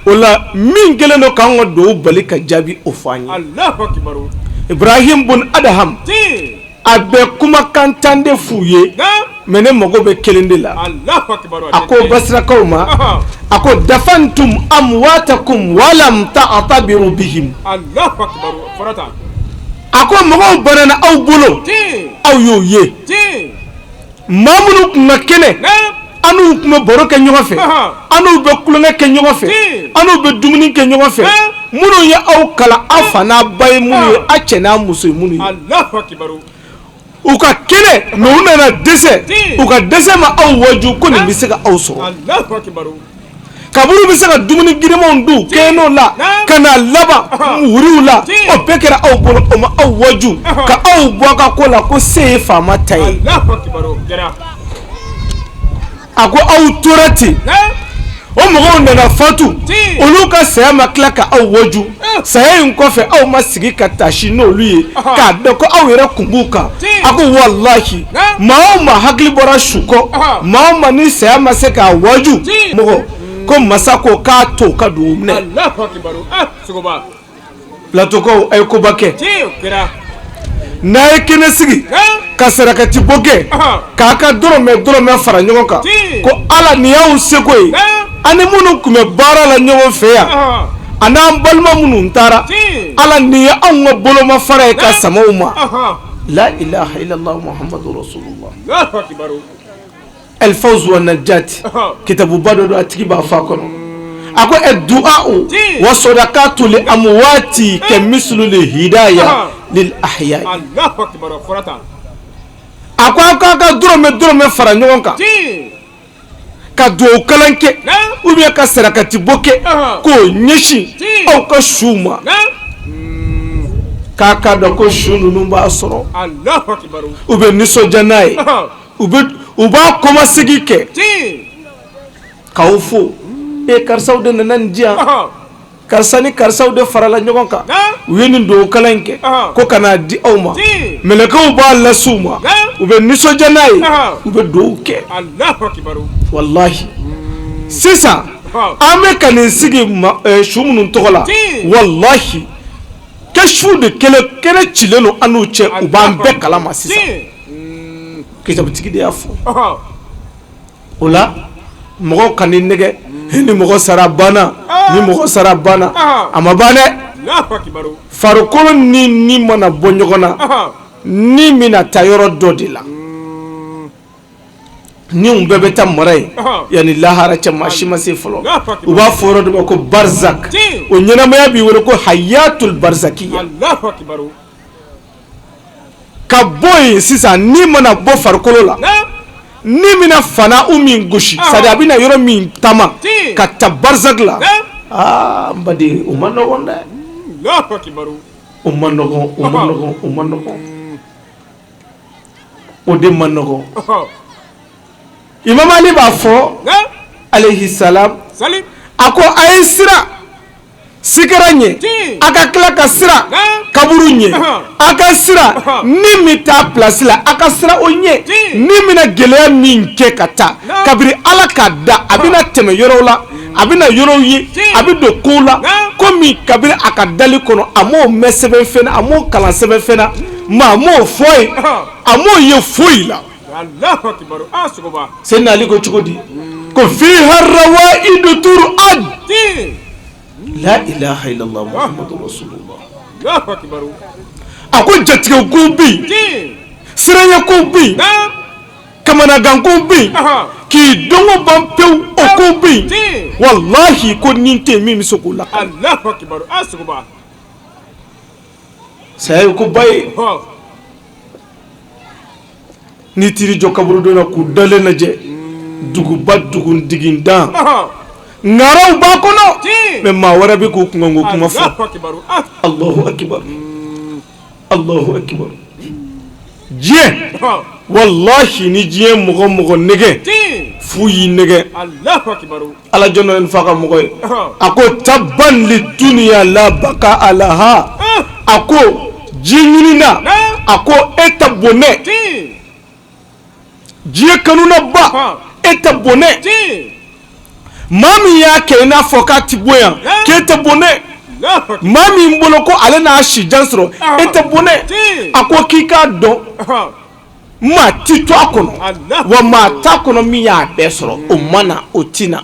o la min kɛlen don k'an ka dugawu bali ka jaabi o fɔ an ye Ibrahim bun Adham a bɛ kumakan tan de f'u ye mais ne mago bɛ kelen de la a ko basirakaw ma a ko dafantum amwatakum walam ta'tabiru bihim a ko mɔgɔw banana aw bolo aw y'o ye maa minnu tun ka kɛnɛ an n'u tun bɛ baro kɛ ɲɔgɔn fɛ an n'u bɛ kulonkɛ kɛ ɲɔgɔn fɛ an n'u bɛ dumuni kɛ ɲɔgɔn fɛ minnu ye aw kalan aw fa n'a ba ye minnu ye a cɛ n'a muso ye minnu ye u ka kɛnɛ mais u nana dɛsɛ u ka dɛsɛ ma aw waju ko nin bɛ se ka aw sɔrɔ kaburu bɛ se ka dumuni girinmanw dun kɛnɛw la ka na laban wuriw la o bɛɛ kɛra aw bolo o ma aw waju ka aw bɔ a ka ko la ko se ye faama ta ye a ko aw tora ten o mɔgɔw nana fatu olu ka saya ma tila ka aw waju saya in kɔfɛ aw ma sigi ka taasi n'olu ye k'a dɔn ko aw yɛrɛ kun b'u kan a ko walahi maa o maa hakili bɔra su kɔ maa o maa ni saya ma se k'a waju mɔgɔ ko masa ko k'a to ka dugawu minɛ pilatokaw a ye koba kɛ n'a ye kɛnɛ sigi ka sarakati bɔ kɛ k'a ka dɔrɔmɛ fara ɲɔgɔn kan ko ala nin y'anw seko ye ani minnu tun bɛ baara la ɲɔgɔn fɛ yan a n'an balima minnu taara ala nin ye anw ka bolomafara ye ka sama u ma la ilaha illallah muhammadu rasulullah الفوز والنجاة كتاب بدر أتكبا فاكم أقول الدعاء والصدقات لأموات كمثل الهداية للأحياء أقول درم فرنجونك كدو كلانك وبيا كسركتي بوكي كو نيشي أو كشوما كاكا دكو شونو نمبا أسرو وبيا نسو جناي uba koma sigi kɛ k'aw fo karisaw de nana nin diyan karisa ni karisaw de farala ɲɔgɔn kan u ye nin dugawu kalan in kɛ ko ka n'a di aw ma mɛlɛkɛw b'a lase u ma u bɛ nisɔndiya n'a ye u bɛ dugawu kɛ walahi sisan an bɛ ka nin sigi su minnu tɔgɔ la walahi kɛ su de kɛnɛ cilen don an n'u cɛ u b'an bɛɛ kalama sisan kitabutigi de y'a fɔ o la mɔgɔ ka ni nɛgɛ ni mɔgɔ sara banna ni mɔgɔ sara banna a ma ban dɛ farikolo ni mana bɔ ɲɔgɔn na ni mina taa yɔrɔ dɔ de la ni u bɛɛ bɛ taa mara ye yanni lahara cɛ maa si ma se fɔlɔ u b'a fɔ yɔrɔ dɔ ma ko barzak o ɲɛnamaya b'i wele ko hayatul barzakiya ka bɔ yen sisan ni mana bɔ farikolo la ni mina fana u min gosi sadi a bɛna yɔrɔ min taama ka ta barzak la aa n baden o ma nɔgɔn dɛ o ma nɔgɔn o ma nɔgɔn o ma nɔgɔn o de ma nɔgɔn Imam Ali b'a fɔ alayhi salam a ko a ye sira sikara ɲɛ a ka tila ka sira kaburu ɲɛ a ka sira ni min t'a place la a ka sira o ɲɛ ni mina gɛlɛya min kɛ ka taa kabiri ala k'a da a bɛna tɛmɛ yɔrɔw la a bɛna yɔrɔw ye a bɛ don kow la komi kabiri a ka dali kɔnɔ a m'o mɛn sɛbɛnfɛn na a m'o kalan sɛbɛnfɛn na maa a m'o fɔ ye a m'o ye foyi la Sayyidina Ali ko cogo di ko fiha rawaidu tur'ad la ilaha illallah muhammadu rasulullah a ko jatigɛ ko bi siranya ko bi kamanagan ko bi k'i dɔngɔ ban pewu o ko bi wallahi ko nin tɛ min bɛ se k'o la saya ko ba ye ni tiri jɔ kaburu dɔ la k'u dalen lajɛ duguba dugundigindan ŋaraw b'a kɔnɔ mais maa wɛrɛ bɛ k'u kunkanko kuma fɔ Allahu akibar Allahu akibar diɲɛ wallahi ni diɲɛ mɔgɔ mɔgɔ nɛgɛ fu y'i nɛgɛ ala jɔn dɔ fa ka mɔgɔ ye a ko tabban li duniya la baka alaha a ko ji ɲini na a ko e ta bonɛ diɲɛ kanuna ba e tɛ bɔnɛ maa min y'a kɛ i n'a fɔ k'a ti bonya k'e tɛ bɔnɛ maa min bolo ko ale n'a si jan sɔrɔ e tɛ bɔnɛ a ko k'i k'a dɔn maa ti to a kɔnɔ wa maa t'a kɔnɔ min y'a bɛɛ sɔrɔ o ma na o ti na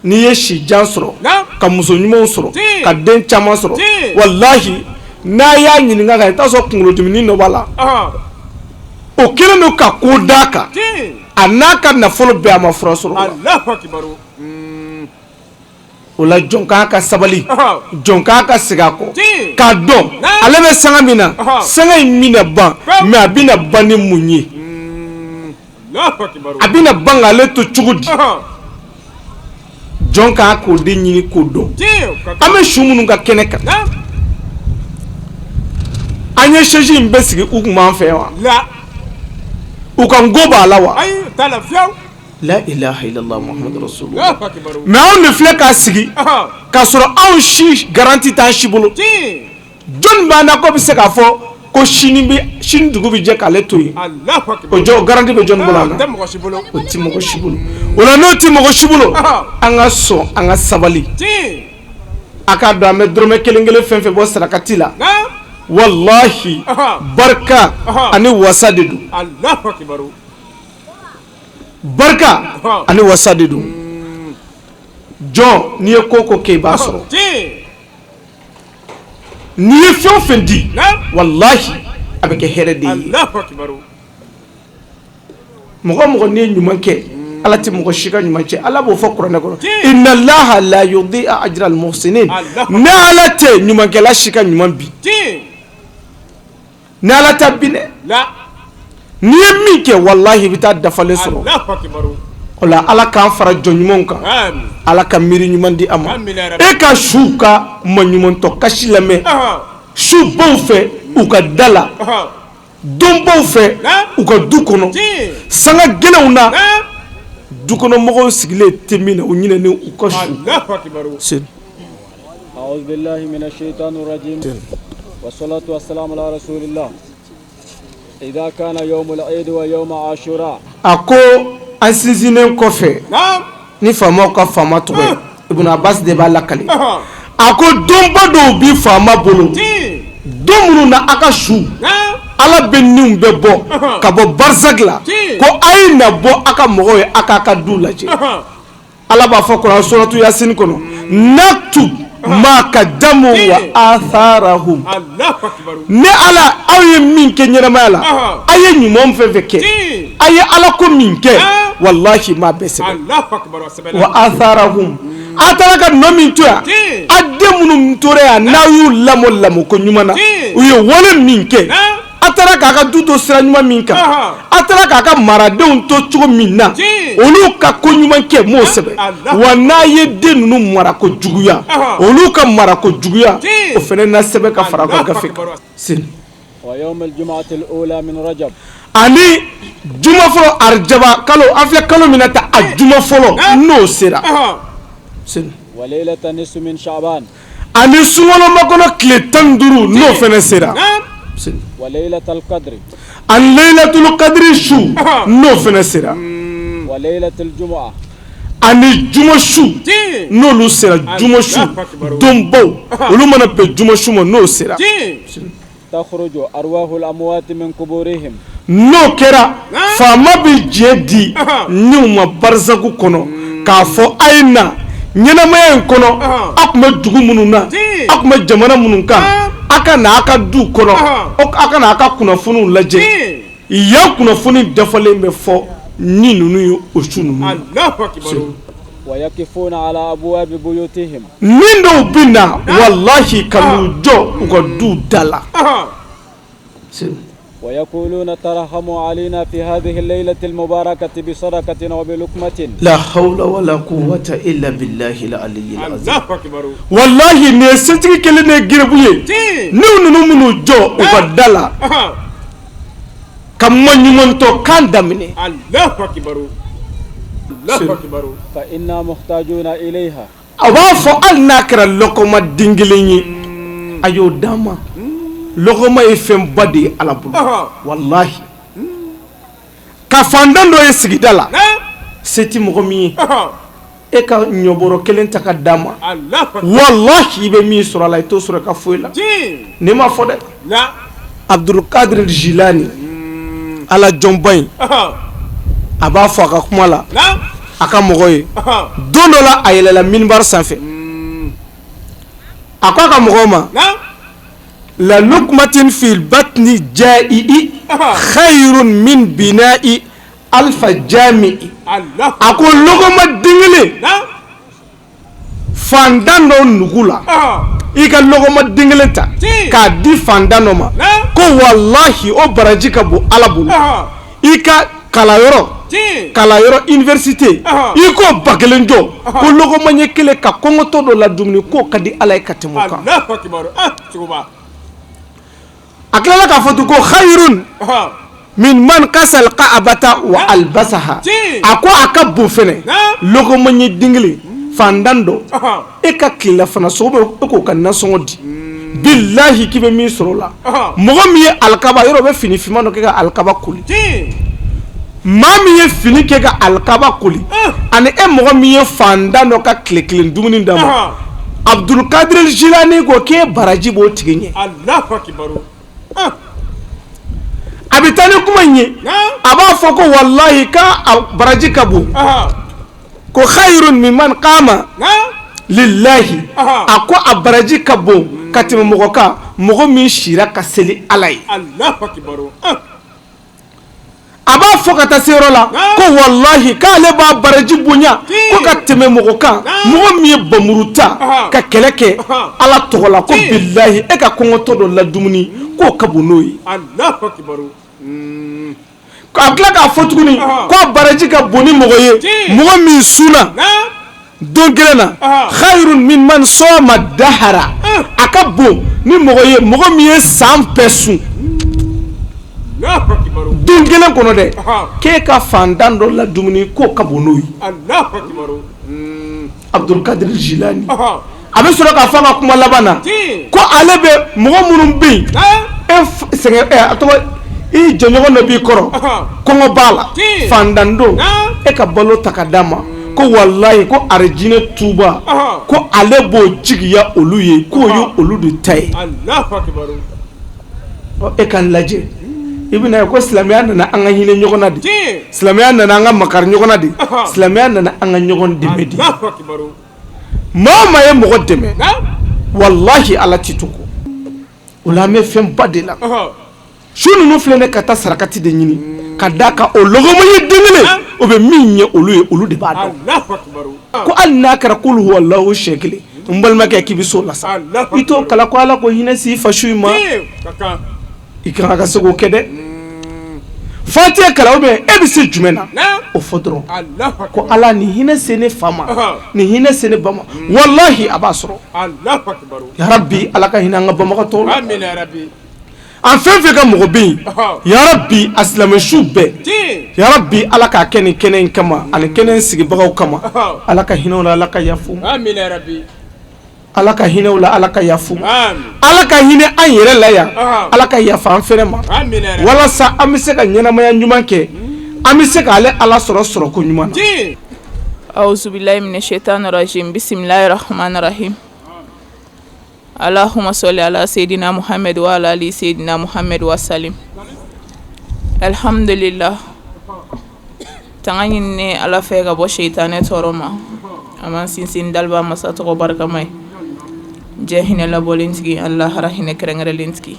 n'i ye si jan sɔrɔ ka muso ɲumanw sɔrɔ ka den caman sɔrɔ walahi n'a y'a ɲininka kan i t'a sɔrɔ kunkolodimi dɔ b'a la o kelen don ka ko d'a kan a n'a ka nafolo bɛɛ a ma fura sɔrɔ o la jɔn k'a ka sabali jɔn k'a ka segin a kɔ k'a dɔn ale bɛ sanga min na sanga in bɛna ban mais a bɛna ban ni mun ye a bɛna ban k'ale to cogo di jɔn k'a k'o de ɲini k'o dɔn an bɛ su minnu ka kɛnɛ kan an ye chaise in bɛɛ sigi u kun b'an fɛ wa u ka ngo b'a la wa la ilaha illallah muhammadu rasulullah mais anw de filɛ k'a sigi k'a sɔrɔ anw si garanti t'an si bolo jɔnni b'an na ko bɛ se k'a fɔ ko sini dugu bɛ jɛ k'ale to yen o jɔ garanti bɛ jɔnni bolo a la o ti mɔgɔ si bolo o la n'o ti mɔgɔ si bolo an ka sɔn an ka sabali a k'a dɔn an bɛ dɔrɔmɛ kelen kelen fɛn fɛn bɔ sarakati la wallahi barika ani wasa de don barika ani wasa de don jɔn n'i ye ko ko kɛ i b'a sɔrɔ n'i ye fɛn o fɛn di wallahi a bɛ kɛ hɛrɛ de ye mɔgɔ o mɔgɔ n'i ye ɲuman kɛ ala tɛ mɔgɔ si ka ɲuman cɛ ala b'o fɔ kuranɛ kɔnɔ inna allaha la yudi'a ajra al muhsinin ne ala tɛ ɲumankɛla si ka ɲuman bi ni ala ta bi dɛ n'i ye min kɛ wallahi i bɛ taa dafalen sɔrɔ o la ala k'an fara jɔn ɲumanw kan ala ka miiri ɲuman di a ma e ka su ka maɲumantɔ kasi lamɛn su baw fɛ u ka da la don baw fɛ u ka du kɔnɔ sanga gɛlɛnw na dukɔnɔmɔgɔw sigilen tɛ min na u ɲinɛ ni u ka su أعوذ بالله من الشيطان الرجيم والصلاة والسلام على رسول الله إذا كان يوم العيد ويوم عاشوراء أكو أنسيزين كوفي ni faamaw ka faama tɔgɔ ye Ibn Abbas de b'a lakale a ko donba dɔw bi faama bolo don minnu na a ka su ala bɛ niw bɛ bɔ ka bɔ barzak la ko a ye na bɔ a ka mɔgɔw ye a k'a ka du lajɛ ala b'a fɔ kuran suratu yasin kɔnɔ naktub ma qaddamu wa atharahum ne ala aw ye min kɛ ɲɛnamaya la a ye ɲuman fɛn fɛn kɛ a ye ala ko min kɛ wallahi ma bɛɛ sɛbɛn wa atharahum a taara ka nɔ min to yan a den minnu tora yan n'aw y'u lamɔ ko ɲuman na u ye wale min kɛ a taara k'a ka du to sira ɲuman min kan a taara k'a ka maradenw to cogo min na olu ka ko ɲuman kɛ m'o sɛbɛn wa n'a ye den ninnu mara ko juguya olu ka mara ko juguya o fana na sɛbɛn ka fara ko gafe kan sini ويوم الجمعة الأولى من رجب ani juma fɔlɔ arjaba kalo an filɛ kalo min na ta a juma fɔlɔ n'o sera sini وليلة نصف من شعبان ani sunkalo makɔnɔ tile 15 n'o fana sera sini وليلة القدر ani laylatul qadri su n'o fana sera وليلة الجمعة ani juma su n'olu sera juma su donbaw olu mana bɛn juma su ma n'o sera تخرج أرواح الأموات من قبورهم n'o kɛra faama bɛ jɛ di n'u ma barzaku kɔnɔ k'a fɔ a ye na ɲɛnamaya in kɔnɔ a tun bɛ dugu minnu na a tun bɛ jamana minnu kan a ka na a ka du kɔnɔ a ka na a ka kunnafoniw lajɛ yan kunnafoni dafalen bɛ fɔ ni ninnu ye o su ninnu ويقفون على أبواب بيوتهم min dɔw bɛ na wallahi ka n'u jɔ u ka du da la ويقولون ترحموا علينا في هذه الليلة المباركة بصدقة وبلقمة لا حول ولا قوة إلا بالله العلي العظيم والله ne setigi kelen ne gerebu ye n'u ninnu minnu jɔ u ka da la ka maɲumantɔ kan daminɛ فإنا محتاجون إليها a b'a fɔ hali n'a kɛra lɔgɔma den kelen ye a y'o d'a ma lɔgɔma ye fɛnba de ye ala bolo wallahi ka fandan dɔ ye sigida la se ti mɔgɔ min ye e ka ɲɔbɔrɔ kelen ta ka d'a ma wallahi i bɛ min sɔrɔ a la i t'o sɔrɔ ka foyi la ne ma fɔ dɛ Abdulkadir Jilani ala jɔnba in a b'a fɔ a ka kuma la a ka mɔgɔ ye don dɔ la a yɛlɛla minbar sanfɛ a ko a ka mɔgɔw ma la lukmatin fil batni ja'i khayrun min bina'i alfa jami'i a ko lɔgɔma dingelen fandan dɔ nugu la i ka lɔgɔma dingelen ta k'a di fandan dɔ ma ko wallahi o baraji ka bon ala bolo i ka kalayɔrɔ université i ko ba kelen jɔ ko lɔgɔma ɲɛ kelen ka kɔngɔtɔ dɔ la dumuni ko ka di ala ye ka tɛmɛ o kan a tilala k'a fɔ ko khayrun min man kasal ka'abata wa albasaha a ko a ka bon fɛnɛ lɔgɔma ɲɛ dingelen fandan dɔ e ka kilela fana sogo bɛ e k'o ka nasɔngɔ di billahi k'i bɛ min sɔrɔ o la mɔgɔ min ye alikaba yɔrɔ bɛ fini finman dɔ kɛ ka alikaba koli maa min ye fini kɛ ka alikaba koli ani e mɔgɔ min ye fandan dɔ ka tile kelen dumuni d'a ma Abdulkadir Jilani ko k'e baraji b'o tigi ɲɛ a bɛ taa ni kuma in ye a b'a fɔ ko wallahi ka baraji ka bon ko khayrun mimman qama lillahi a ko a baraji ka bon ka tɛmɛ mɔgɔ kan mɔgɔ min sira ka seli ala ye a b'a fɔ ka taa se yɔrɔ la ko wallahi k'ale b'a baraji bonya ko ka tɛmɛ mɔgɔ kan mɔgɔ min ye bamuruta ka kɛlɛ kɛ ala tɔgɔ la ko billahi e ka kɔngɔtɔ dɔ la dumuni k'o ka bon n'o ye a tila k'a fɔ tuguni ko baraji ka bon ni mɔgɔ ye mɔgɔ min sunna don kelen na khayrun min man soma dahara a ka bon ni mɔgɔ ye mɔgɔ min ye san bɛɛ sun don kelen kɔnɔ dɛ k'e ka fandan dɔ la dumuni k'o ka bon n'o ye Abdulkadir Jilani a bɛ sɔrɔ k'a fɔ a ka kuma laban na ko ale bɛ mɔgɔ minnu bɛ yen a tɔgɔ i jɛɲɔgɔn dɔ b'i kɔrɔ kɔngɔ b'a la fandan don e ka balo ta ka d'a ma ko wallahi ko arijinɛ tuba ko ale b'o jigiya olu ye k'o ye olu de ta ye e ka n lajɛ i bɛna ye ko silamɛya nana an ka hinɛ ɲɔgɔn na de silamɛya nana an ka makari ɲɔgɔn na de silamɛya nana an ka ɲɔgɔn dɛmɛ de maa o maa ye mɔgɔ dɛmɛ wallahi ala t'i to kɔ o la an bɛ fɛnba de la su ninnu filɛ ne ka taa sarakati de ɲini ka d'a kan o lɔgɔma ye den kelen o bɛ min ɲɛ olu ye olu de b'a dɔn ko hali n'a kɛra k'olu walahu siɲɛ kelen n balimakɛ k'i bɛ so la sa i t'o kala ko ala ko hinɛ si fasu in ma i kan ka se k'o kɛ dɛ fatiha kala ou bien e bɛ se jumɛn na o fɔ dɔrɔn ko ala nin hinɛ se ne fa ma nin hinɛ se ne ba ma wallahi a b'a sɔrɔ yarabi ala ka hinɛ an ka banbagatɔw la an fɛn fɛn ka mɔgɔ bɛ yen yarabi a silamɛsu bɛɛ yarabi ala k'a kɛ nin kɛnɛ in kama ani kɛnɛ in sigibagaw kama ala ka hinɛ o la ala ka yafu ala ka hinɛ o la ala ka yafu ala ka hinɛ an yɛrɛ la yan ala ka yafa an fɛnɛ ma walasa an bɛ se ka ɲɛnamaya ɲuman kɛ an bɛ se k'ale ala sɔrɔ ko ɲuman na. Auzubillahi minash shaitanir rajim. Bismillahir rahmanir rahim. Allahumma salli ala sayidina Muhammad wa ala ali sayidina Muhammad wa salim. Alhamdulillah. Tangani ne ala fɛ ka bɔ shaitanɛ tɔɔrɔ ma. Aman sinsin dalba masa tɔgɔ barkamai. Jɛ hinɛ labɔlen tigi an lahara hinɛ kɛrɛnkɛrɛnlen tigi.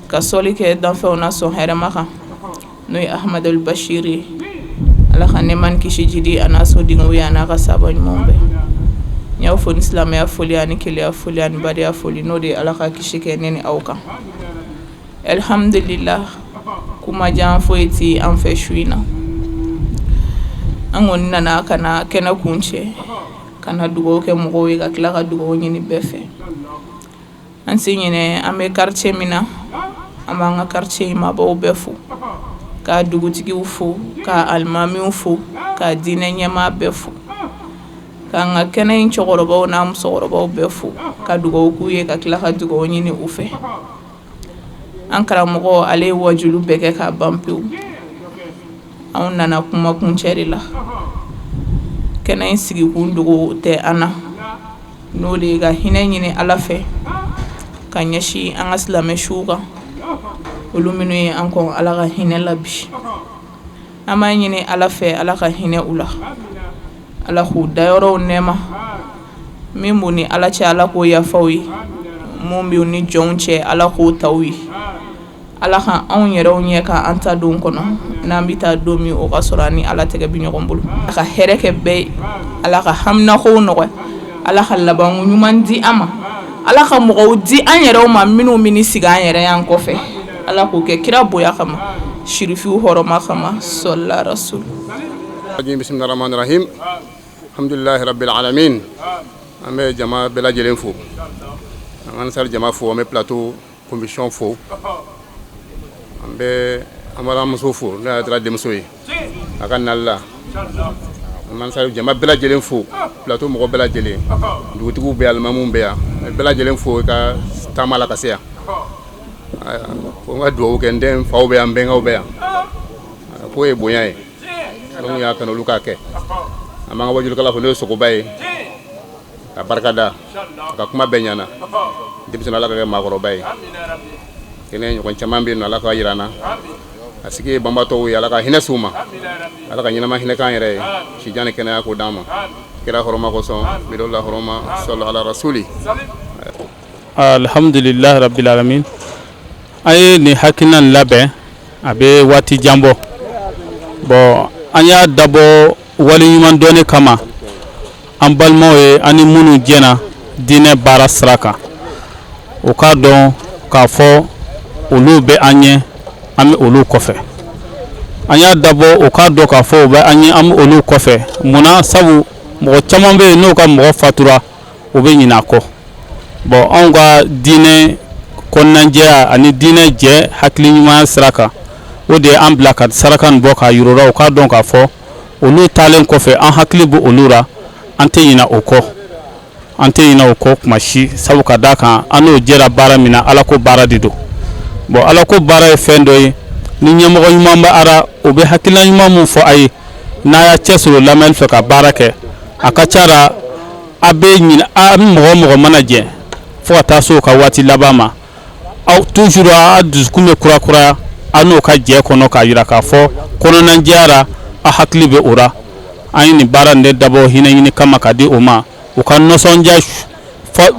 Ka sɔli kɛ danfɛnw na sɔn hɛrɛma kan. N'o ye Ahmadul Bashir ye. Ala ka nɛɛma ni kisi jidi a n'a sodenw ye a n'a ka sahaba ɲumanw bɛɛ. N y'aw fo ni silamɛya foli ani keleya foli ani badenya foli n'o de ye ala ka kisi kɛ ne ni aw kan. Alhamdulillah kuma jan foyi ti an fɛ su in na. An kɔni nana ka na kɛnɛ kun cɛ ka na dugawu kɛ mɔgɔw ye ka tila ka dugawu ɲini bɛɛ fɛ. An se ɲinɛ an bɛ quartier min na an b'an ka quartier mabɔw bɛɛ fo ka dugutigiw fo ka alimamiw fo ka diinɛ ɲɛmaa bɛɛ fo k'an ka kɛnɛ in cɛkɔrɔbaw n'a musokɔrɔbaw bɛɛ fo ka dugawu k'u ye ka tila ka dugawu ɲini u fɛ. An karamɔgɔ ale ye wajulu bɛɛ kɛ k'a ban pewu anw nana kuma kuncɛ de la kɛnɛ in sigi kun dogo tɛ an na n'o de ye ka hinɛ ɲini Ala fɛ ka ɲɛsin an ka silamɛ suw kan olu minnu ye an kɔn Ala ka hinɛ la bi an b'a ɲini Ala fɛ Ala ka hinɛ u la Ala k'u dayɔrɔw nɛɛma min b'u ni Ala cɛ Ala k'o yafa u ye mun b'u ni jɔnw cɛ Ala k'o ta u ye Ala ka anw yɛrɛw ɲɛ ka an ta don kɔnɔ n'an bɛ taa don min o ka sɔrɔ ani Ala tɛgɛ bɛ ɲɔgɔn bolo Ala ka hɛrɛ kɛ bɛɛ ye Ala ka haminakow nɔgɔya Ala ka laban ɲuman di an ma Ala ka mɔgɔw di an yɛrɛw ma minnu bɛ ni sigi an yɛrɛ y'an kɔfɛ Ala k'o kɛ kira bonya kama shirifiw hɔrɔma kama sɔlila rasul Bismillahirrahmanirrahim alhamdulillahi rabbil alamin an bɛ jama bɛɛ lajɛlen fo an sar jama fo an bɛ plateau commission fo an bɛ amara muso fo n'a y'a tara denmuso ye a ka nali la an sar jama bɛɛ lajɛlen fo plateau mɔgɔ bɛɛ lajɛlen dugutigiw bɛ yan alimamuw bɛ yan bɛɛ lajɛlen fo ka taama la ka se yan ko n ka dugawu kɛ n den faw bɛ yan n bɛnkɛw bɛ yan k'o ye bonya ye donc y'a kanu olu k'a kɛ an b'an ka wajulukala fo n'o ye sogoba ye ka barika da a ka kuma bɛɛ ɲana denmisɛnnin Ala ka kɛ maakɔrɔba ye kɛnɛ ɲɔgɔn caman bɛ yen nɔ Ala ka jira an na a sigi ye banbatɔw ye Ala ka hinɛ s'u ma Ala ka ɲɛnama hinɛ k'an yɛrɛ ye sijan ni kɛnɛya k'o d'an ma kira hɔrɔma kosɔn bidɔla hɔrɔma sɔlɔ ala rasuli alhamdulillahi rabbil alamin an ye nin hakilina labɛn a bɛ waati jan bɔ bon an y'a dabɔ waleɲuman dɔnni kama an balimaw ye ani minnu jɛna diinɛ baara sira kan o k'a dɔn k'a fɔ olu bɛ an ɲɛ an bɛ olu kɔfɛ an y'a dabɔ o k'a dɔn k'a fɔ o bɛ an ɲɛ an bɛ olu kɔfɛ munna sabu mɔgɔ caman bɛ yen n'o ka mɔgɔ fatura o bɛ ɲinɛ a kɔ bon anw ka diinɛ kɔnɔnajɛya ani diinɛ jɛ hakiliɲuman sira kan o de an bila ka saraka nin bɔ k'a yir'u la o k'a dɔn k'a fɔ olu taalen kɔfɛ an hakili bɛ olu la an tɛ ɲinɛ o kɔ an tɛ ɲinɛ o kɔ kuma si sabu ka d'a kan an n'o jɛra baara min na Ala ko baara de don bon Ala ko baara ye fɛn dɔ ye ni ɲɛmɔgɔ ɲuman bɛ ara o bɛ hakilina ɲuman mun fɔ a ye n'a y'a cɛsiri lamɛnni fɛ ka baara kɛ a ka ca la a bɛ ɲinɛ a mɔgɔ mɔgɔ mana jɛ fo ka taa se o ka waati laban ma aw toujours a dusukun bɛ kurakuraya an n'o ka jɛ kɔnɔ k'a jira k'a fɔ kɔnɔnajɛya la a hakili bɛ o la an ye nin baara in de dabɔ hinɛ ɲini kama ka di o ma u ka nisɔndiya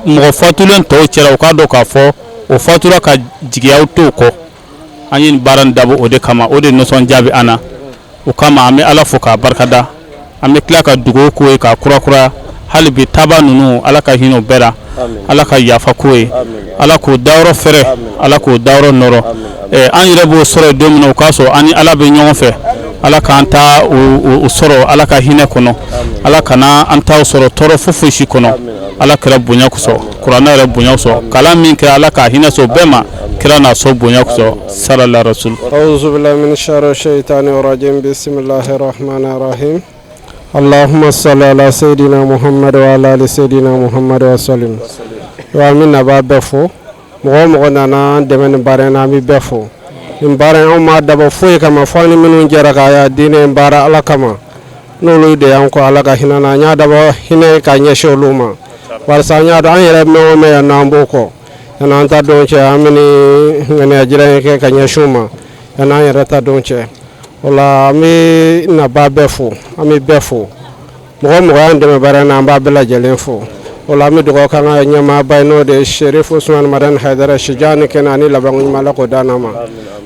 mɔgɔ fatulen tɔw cɛla u k'a dɔn k'a fɔ o fatura ka jigiyaw t'o kɔ an ye nin baara in dabɔ o de kama o de nisɔndiya bɛ an na o kama an bɛ Ala fo k'a barikada an bɛ tila ka dugawu k'o ye k'a kurakuraya hali bi taaba ninnu Ala ka hinɛ o bɛɛ la Ala ka yafa k'o ye Ala k'o dayɔrɔ fɛrɛ Ala k'o dayɔrɔ nɔrɔ an yɛrɛ b'o sɔrɔ don min na o k'a sɔrɔ an ni Ala bɛ ɲɔgɔn fɛ Ala k'an ta o sɔrɔ Ala ka hinɛ kɔnɔ Ala kana an ta sɔrɔ tɔɔrɔ foyi si kɔnɔ Ala kɛra bonya kosɔn kuranɛ yɛrɛ bonya kosɔn kalan min kɛ Ala ka hinɛ sɔn bɛɛ ma kira n'a sɔn bonya kosɔn sallallahu rasul a'udhu billahi minash shaitanir rajim bismillahir rahmanir rahim Allahumma salli ala sayidina Muhammad wa ala ali sayidina Muhammad wa sallim wa min naba bɛɛ fo mɔgɔ mɔgɔ nana an dɛmɛ nin baara in na an bɛ bɛɛ fo nin baara in anw m'a dabɔ foyi kama fo ni minnu jɛra k'a diinɛ in baara Ala kama n'olu de y'an kɔ Ala ka hinɛ na an y'a dabɔ hinɛ ka ɲɛsin olu ma walasa an y'a dɔn an yɛrɛ mɛn o mɛn yan n'an b'o kɔ yanni an ta don cɛ an bɛ nin ŋaniyajiran in kɛ ka ɲɛsin u ma yanni an yɛrɛ ta don cɛ o la an bɛ naba bɛɛ fo an bɛ bɛɛ fo mɔgɔ mɔgɔ y'an dɛmɛ baara in na an b'a bɛɛ lajɛlen fo o la an bɛ dugawu k'an ka ɲɛmaaba ye n'o de ye Sherif Usman Madani Haidara sijan ni kɛnɛ ani laban ɲuman Ala k'o d'an ma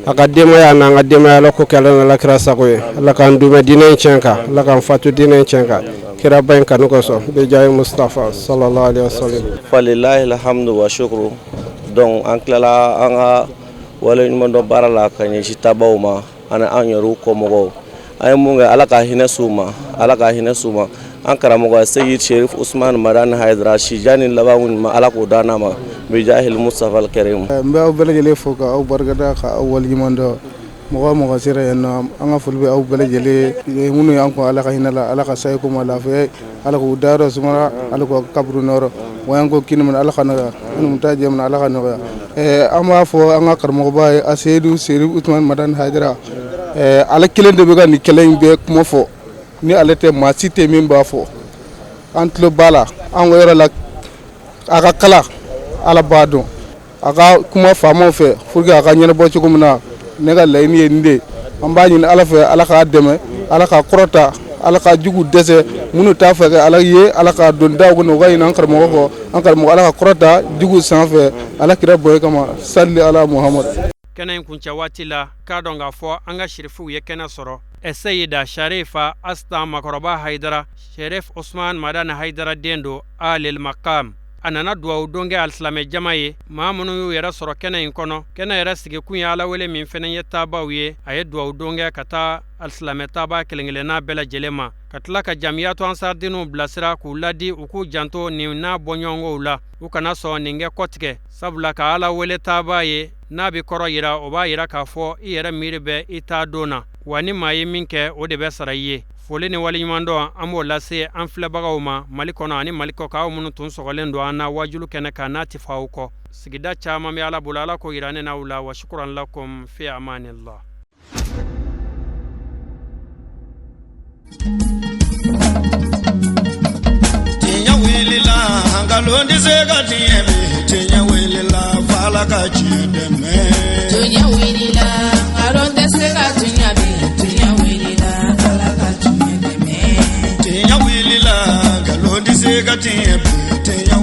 a ka denbaya n'an ka denbaya Ala ko kɛ Ala n'Ala kira sago ye Ala k'an dumɛ diinɛ in tiɲɛ kan Ala k'an fatu diinɛ in tiɲɛ kan kira ba in kanu kosɔn bɛ jaabi Mustafa sallallahu alaihi wa sallam. Falilahi alhamdu wa shukru donc an tilala an ka wale ɲuman dɔ baara la ka ɲɛsin tabaw ma ani an yɛrɛw kɔmɔgɔw an ye mun kɛ Ala ka hinɛ s'u ma Ala ka hinɛ s'u ma an karamɔgɔ Seyid Sherif Usman Madani Haidara sijani laban ɲuman Ala k'o d'an ma bi jahil Mustafa al-Karim. N bɛ aw bɛɛ lajɛlen fo ka aw barikada ka aw waleɲuman dɔn mɔgɔ mɔgɔ sera yan nɔ an ka foli bɛ aw bɛɛ lajɛlen minnu y'an kɔ Ala ka hinɛ la Ala ka sayi ko ma lafiya Ala k'u dayɔrɔ sumaya Ala k'u kaburu nɔrɔ wa an ko kini min Ala ka nɔgɔya ani mun ta jɛ min Ala ka nɔgɔya an b'a fɔ an ka karamɔgɔba ye Seyid Sherif Usman Madani Haidara ale kelen de bɛ ka nin kɛlɛ in bɛɛ kuma fɔ ni ale tɛ maa si tɛ min b'a fɔ an tulo b'a la an ka yɔrɔ la a ka kala ala b'a dɔn a ka kuma faamaw fɛ pour que a ka ɲɛnabɔ cogo min na ne ka laɲini ye nin de an b'a ɲini ala fɛ ala k'a dɛmɛ ala k'a kɔrɔta ala ka jugu dɛsɛ minnu t'a fɛ kɛ ala ye ala k'a don daw kɔnɔ u ka ɲini an karamɔgɔ kɔ an karamɔgɔ ala ka kɔrɔta jugu sanfɛ ala kira bonya kama salli ala muhammad. Kɛnɛ in kuncɛ waati la k'a dɔn k'a fɔ an ka sherifiw ye kɛnɛ sɔrɔ Sayida Sharifa Asta Makɔrɔba Haidara Sherif Usman Madana Haidara den do alil maqam a nana duwawu don kɛ alisilamɛ jama ye maa minnu y'u yɛrɛ sɔrɔ kɛnɛ in kɔnɔ kɛnɛ yɛrɛ sigikun ye ala wele min fɛnɛ ye taabaw ye a ye duwawu don kɛ ka taa alisilamɛ taaba kelen kelenna bɛɛ lajɛlen ma ka tila ka jamiyatu ansardiniw bilasira k'u ladi u k'u janto nin n'a bɔɲɔgɔnkow la u kana sɔn nin kɛ kɔtigɛ sabula ka ala wele taaba ye n'a bi kɔrɔ yira o b'a yira k'a fɔ i yɛrɛ miiri bɛ i t'a don na wa ni maa ye min kɛ o de bɛ sara i ye foli ni waliɲuman dɔn an b'o lase an filɛbagaw ma mali kɔnɔ ani mali kɔ k'aw minnu tun sɔgɔlen don an na wajulu kɛnɛ kan n'a ti fa aw kɔ sigida caman bɛ ala bolo ala ko yira ne n'aw la wa shukuran lakum fi amanillah. Tinya wilila hangalondi sega tiebe tinya wilila fala ka chideme tinya wilila hangalondi sega tiebe tinya wilila fala ka chideme tinya wilila hangalondi sega tiebe tinya